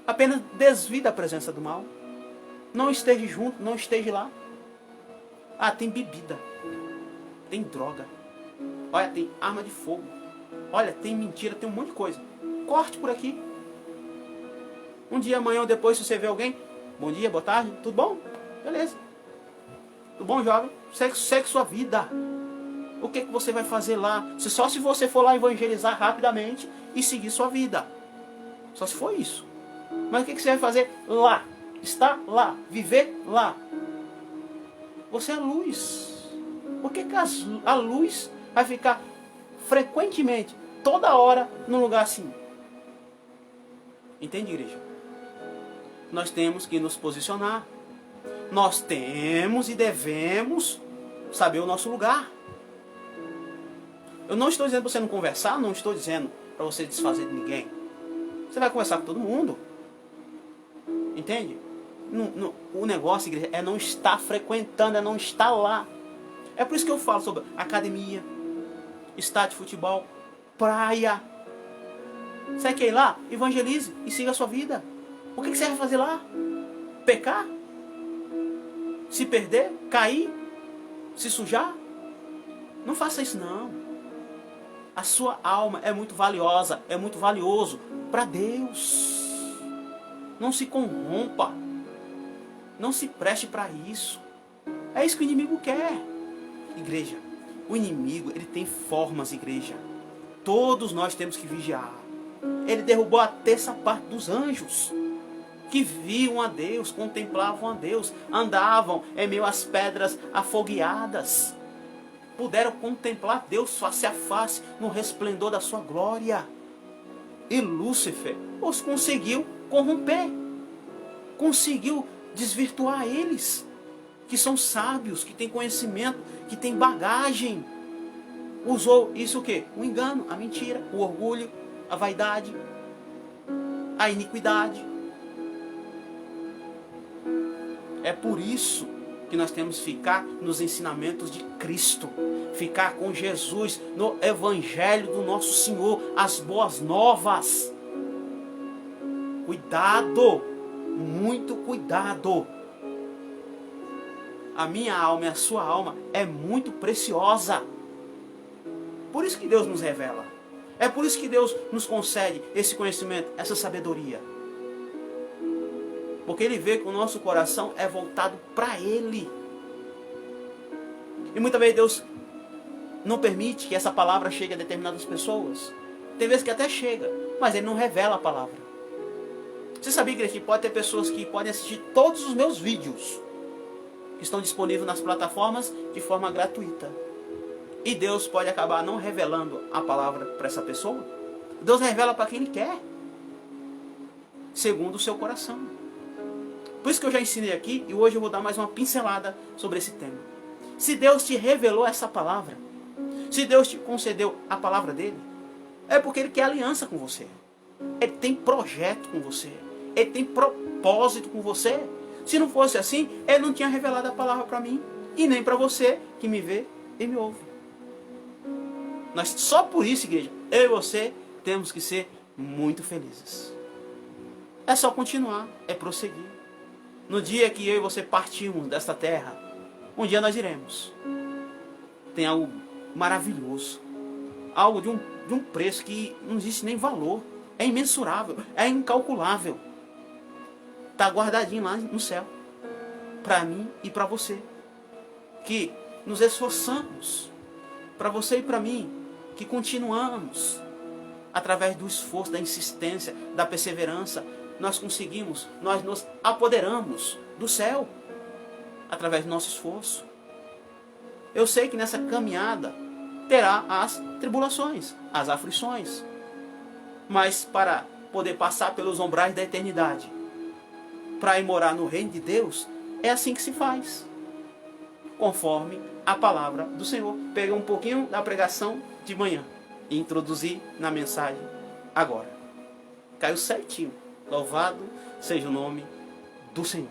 apenas desvie da presença do mal, não esteja junto, não esteja lá. Ah, tem bebida, tem droga, olha, tem arma de fogo, olha, tem mentira, tem um monte de coisa. Corte por aqui. Um dia, amanhã ou depois, se você vê alguém, bom dia, boa tarde, tudo bom? Beleza. Tudo bom, jovem? Segue sua vida. O que você vai fazer lá? Só se você for lá evangelizar rapidamente e seguir sua vida. Só se for isso. Mas o que você vai fazer lá? Estar lá, viver lá. Você é luz. Por que a luz vai ficar frequentemente, toda hora, num lugar assim? Entende, igreja? Nós temos que nos posicionar. Nós temos e devemos saber o nosso lugar. Eu não estou dizendo para você não conversar, não estou dizendo para você desfazer de ninguém. Você vai conversar com todo mundo. Entende? O negócio, igreja, é não estar frequentando, é não estar lá. É por isso que eu falo sobre academia, estádio de futebol, praia. Você quer ir lá? Evangelize e siga a sua vida. O que você vai fazer lá? Pecar? Se perder? Cair? Se sujar? Não faça isso, não. A sua alma é muito valiosa, é muito valioso para Deus. Não se corrompa. Não se preste para isso. É isso que o inimigo quer. Igreja, o inimigo, ele tem formas, igreja. Todos nós temos que vigiar. Ele derrubou a terça parte dos anjos que viam a Deus, contemplavam a Deus, andavam em meio às pedras afogueadas. Puderam contemplar Deus face a face no resplendor da sua glória. E Lúcifer os conseguiu corromper. Conseguiu desvirtuar eles, que são sábios, que têm conhecimento, que têm bagagem. Usou isso o quê? O engano, a mentira, o orgulho, a vaidade, a iniquidade. É por isso que nós temos que ficar nos ensinamentos de Cristo, ficar com Jesus no Evangelho do nosso Senhor, as boas novas. Cuidado, muito cuidado. A minha alma e a sua alma é muito preciosa. Por isso que Deus nos revela. É por isso que Deus nos concede esse conhecimento, essa sabedoria. Porque Ele vê que o nosso coração é voltado para Ele. E muitas vezes Deus não permite que essa palavra chegue a determinadas pessoas. Tem vezes que até chega, mas Ele não revela a palavra. Você sabia, igreja, que pode ter pessoas que podem assistir todos os meus vídeos que estão disponíveis nas plataformas de forma gratuita. E Deus pode acabar não revelando a palavra para essa pessoa. Deus revela para quem Ele quer, segundo o seu coração. Por isso que eu já ensinei aqui, e hoje eu vou dar mais uma pincelada sobre esse tema. Se Deus te revelou essa palavra, se Deus te concedeu a palavra dele, é porque Ele quer aliança com você. Ele tem projeto com você. Ele tem propósito com você. Se não fosse assim, Ele não tinha revelado a palavra para mim, e nem para você que me vê e me ouve. Nós, só por isso, igreja, eu e você temos que ser muito felizes. É só continuar, é prosseguir. No dia que eu e você partirmos desta terra, um dia nós iremos. Tem algo maravilhoso, algo de um preço que não existe nem valor, é imensurável, é incalculável. Está guardadinho lá no céu, para mim e para você, que nos esforçamos, para você e para mim, que continuamos, através do esforço, da insistência, da perseverança, nós conseguimos, nós nos apoderamos do céu, através do nosso esforço. Eu sei que nessa caminhada terá as tribulações, as aflições, mas para poder passar pelos umbrais da eternidade, para ir morar no reino de Deus, é assim que se faz, conforme a palavra do Senhor. Peguei um pouquinho da pregação de manhã e introduzi na mensagem agora. Caiu certinho. Louvado seja o nome do Senhor.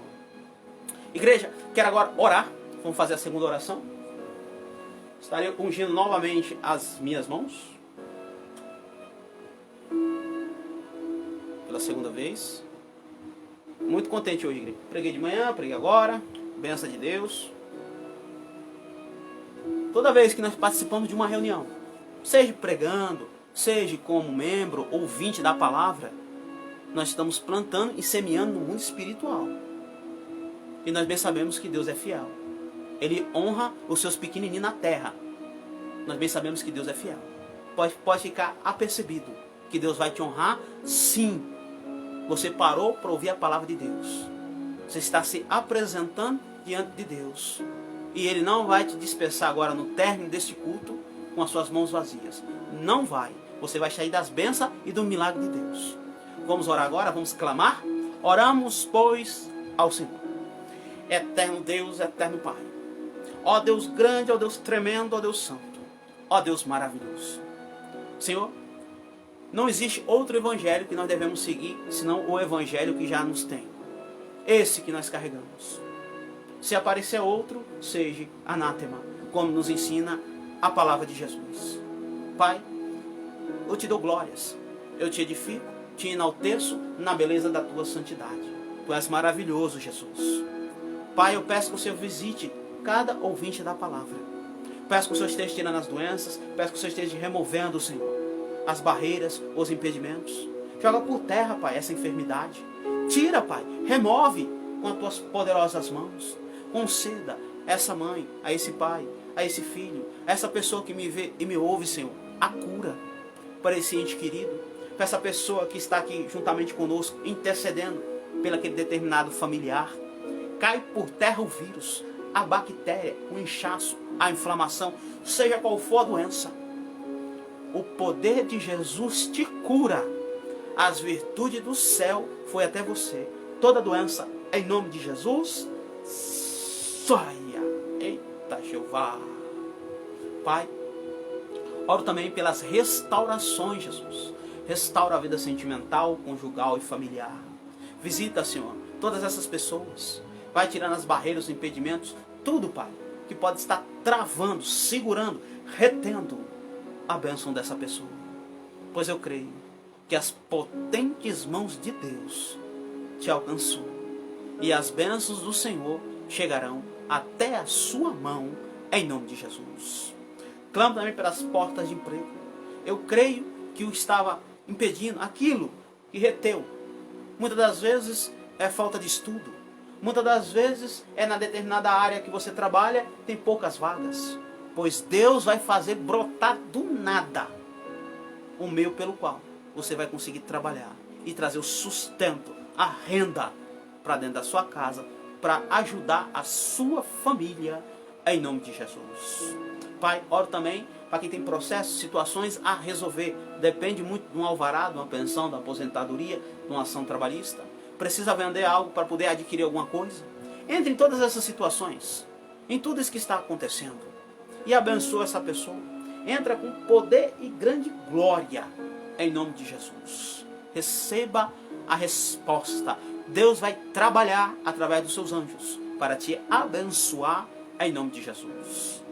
Igreja, quero agora orar. Vamos fazer a segunda oração. Estarei ungindo novamente as minhas mãos. Pela segunda vez. Muito contente hoje, igreja. Preguei de manhã, preguei agora. Bênção de Deus. Toda vez que nós participamos de uma reunião, seja pregando, seja como membro, ouvinte da palavra, nós estamos plantando e semeando no mundo espiritual. E nós bem sabemos que Deus é fiel. Ele honra os seus pequenininhos na terra. Nós bem sabemos que Deus é fiel. Pode ficar apercebido que Deus vai te honrar, sim. Você parou para ouvir a palavra de Deus. Você está se apresentando diante de Deus. E Ele não vai te dispersar agora no término deste culto com as suas mãos vazias. Não vai. Você vai sair das bênçãos e do milagre de Deus. Vamos orar agora, vamos clamar. Oramos, pois, ao Senhor. Eterno Deus, eterno Pai. Ó Deus grande, ó Deus tremendo, ó Deus santo. Ó Deus maravilhoso. Senhor, não existe outro evangelho que nós devemos seguir, senão o evangelho que já nos tem. Esse que nós carregamos. Se aparecer outro, seja anátema, como nos ensina a palavra de Jesus. Pai, eu te dou glórias. Eu te edifico, te enalteço na beleza da tua santidade. Tu és maravilhoso, Jesus. Pai, eu peço que o Senhor visite cada ouvinte da palavra. Peço que o Senhor esteja tirando as doenças. Peço que o Senhor esteja removendo, Senhor, as barreiras, os impedimentos. Joga por terra, Pai, essa enfermidade. Tira, Pai, remove com as tuas poderosas mãos. Conceda a essa mãe, a esse pai, a esse filho, a essa pessoa que me vê e me ouve, Senhor, a cura para esse ente querido, para essa pessoa que está aqui juntamente conosco, intercedendo pelo aquele determinado familiar. Cai por terra o vírus, a bactéria, o inchaço, a inflamação, seja qual for a doença. O poder de Jesus te cura. As virtudes do céu foi até você. Toda doença, em nome de Jesus, saia. Eita, Jeová. Pai, oro também pelas restaurações, Jesus. Restaura a vida sentimental, conjugal e familiar. Visita, Senhor, todas essas pessoas. Vai tirando as barreiras, os impedimentos, tudo, Pai, que pode estar travando, segurando, retendo a bênção dessa pessoa. Pois eu creio que as potentes mãos de Deus te alcançou. E as bênçãos do Senhor chegarão até a sua mão, em nome de Jesus. Clamo também pelas portas de emprego. Eu creio que o estava impedindo, aquilo que reteu. Muitas das vezes é falta de estudo. Muitas das vezes é na determinada área que você trabalha, tem poucas vagas. Pois Deus vai fazer brotar do nada o meio pelo qual você vai conseguir trabalhar e trazer o sustento a renda para dentro da sua casa, para ajudar a sua família, em nome de Jesus. Pai, oro também para quem tem processos, situações a resolver. Depende muito de um alvará, de uma pensão, da aposentadoria, de uma ação trabalhista. Precisa vender algo para poder adquirir alguma coisa. Entre em todas essas situações, em tudo isso que está acontecendo, e abençoa essa pessoa. Entra com poder e grande glória, em nome de Jesus. Receba a resposta. Deus vai trabalhar através dos seus anjos para te abençoar, em nome de Jesus.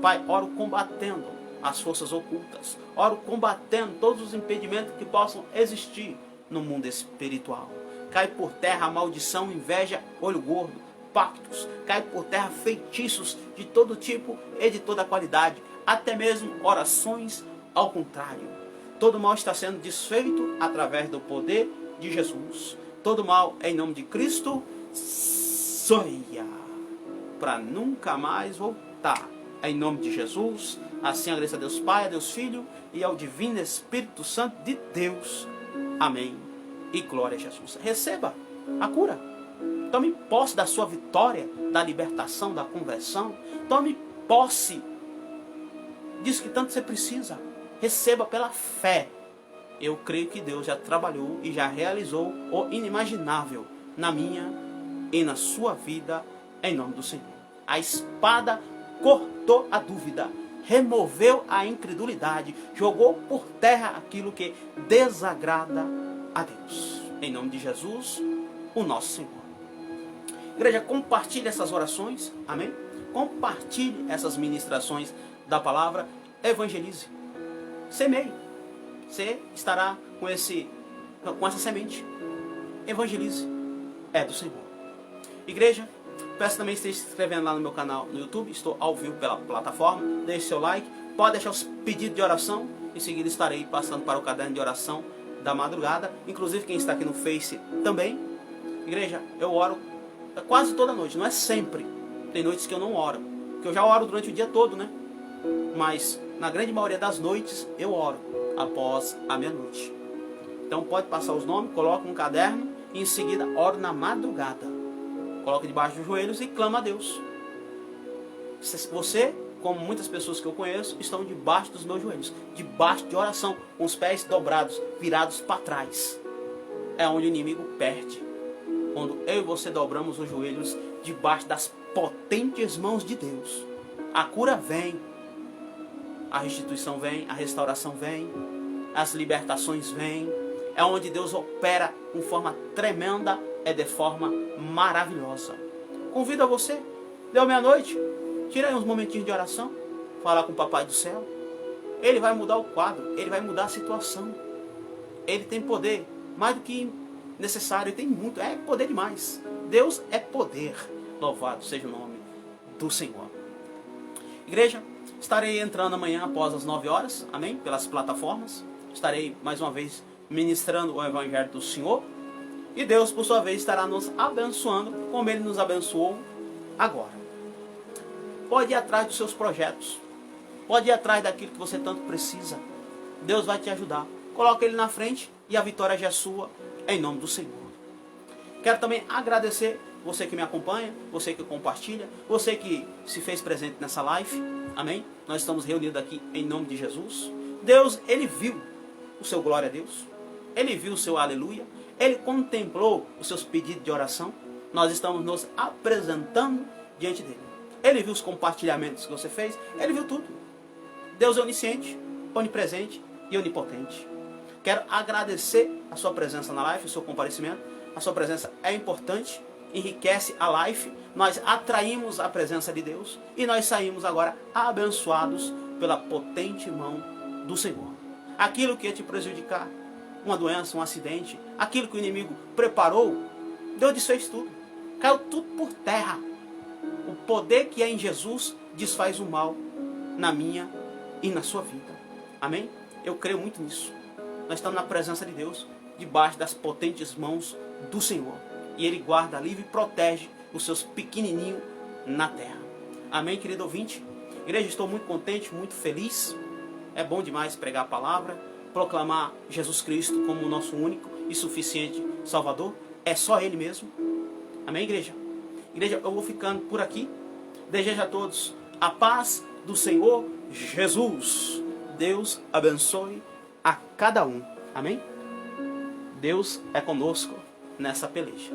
Pai, oro combatendo as forças ocultas. Oro combatendo todos os impedimentos que possam existir no mundo espiritual. Cai por terra a maldição, inveja, olho gordo, pactos. Cai por terra feitiços de todo tipo e de toda qualidade. Até mesmo orações ao contrário. Todo mal está sendo desfeito através do poder de Jesus. Todo mal, em nome de Cristo, saia para nunca mais voltar. Em nome de Jesus, assim agradeço a Deus Pai, a Deus Filho e ao Divino Espírito Santo de Deus. Amém. E glória a Jesus. Receba a cura. Tome posse da sua vitória, da libertação, da conversão. Tome posse disso que tanto você precisa. Receba pela fé. Eu creio que Deus já trabalhou e já realizou o inimaginável na minha e na sua vida, em nome do Senhor. A espada cortou a dúvida, removeu a incredulidade, jogou por terra aquilo que desagrada a Deus. Em nome de Jesus, o nosso Senhor. Igreja, compartilhe essas orações, amém? Compartilhe essas ministrações da palavra, evangelize, semeie. Você estará com essa semente. Evangelize, é do Senhor. Igreja, peço também que esteja se inscrevendo lá no meu canal no YouTube. Estou ao vivo pela plataforma. Deixe seu like. Pode deixar os pedidos de oração. Em seguida estarei passando para o caderno de oração da madrugada. Inclusive quem está aqui no Face também. Igreja, eu oro quase toda noite. Não é sempre. Tem noites que eu não oro. Porque eu já oro durante o dia todo, né? Mas na grande maioria das noites eu oro após a meia-noite. Então pode passar os nomes, coloca um caderno e em seguida oro na madrugada. Coloca debaixo dos joelhos e clama a Deus. Você, como muitas pessoas que eu conheço, estão debaixo dos meus joelhos, debaixo de oração, com os pés dobrados, virados para trás. É onde o inimigo perde. Quando eu e você dobramos os joelhos debaixo das potentes mãos de Deus, a cura vem, a restituição vem, a restauração vem, as libertações vêm. É onde Deus opera com forma tremenda, é de forma maravilhosa. Convido a você, deu meia-noite, tira aí uns momentinhos de oração, fala com o Papai do Céu. Ele vai mudar o quadro, ele vai mudar a situação. Ele tem poder, mais do que necessário, ele tem muito, é poder demais. Deus é poder, louvado seja o nome do Senhor. Igreja, estarei entrando amanhã após as 9 horas, amém? Pelas plataformas. Estarei mais uma vez ministrando o Evangelho do Senhor. E Deus, por sua vez, estará nos abençoando como Ele nos abençoou agora. Pode ir atrás dos seus projetos. Pode ir atrás daquilo que você tanto precisa. Deus vai te ajudar. Coloca Ele na frente e a vitória já é sua, em nome do Senhor. Quero também agradecer você que me acompanha, você que compartilha, você que se fez presente nessa live. Amém? Nós estamos reunidos aqui em nome de Jesus. Deus, Ele viu o seu glória a Deus. Ele viu o seu aleluia. Ele contemplou os seus pedidos de oração. Nós estamos nos apresentando diante dele. Ele viu os compartilhamentos que você fez. Ele viu tudo. Deus é onisciente, onipresente e onipotente. Quero agradecer a sua presença na live, o seu comparecimento. A sua presença é importante, enriquece a live. Nós atraímos a presença de Deus e nós saímos agora abençoados pela potente mão do Senhor. Aquilo que ia te prejudicar, uma doença, um acidente, aquilo que o inimigo preparou, Deus desfez tudo. Caiu tudo por terra. O poder que é em Jesus desfaz o mal na minha e na sua vida. Amém? Eu creio muito nisso. Nós estamos na presença de Deus, debaixo das potentes mãos do Senhor. E Ele guarda, livre e protege os seus pequenininhos na terra. Amém, querido ouvinte? Igreja, estou muito contente, muito feliz. É bom demais pregar a palavra, proclamar Jesus Cristo como o nosso único e suficiente Salvador. É só Ele mesmo. Amém, igreja? Igreja, eu vou ficando por aqui. Desejo a todos a paz do Senhor Jesus. Deus abençoe a cada um. Amém? Deus é conosco nessa peleja.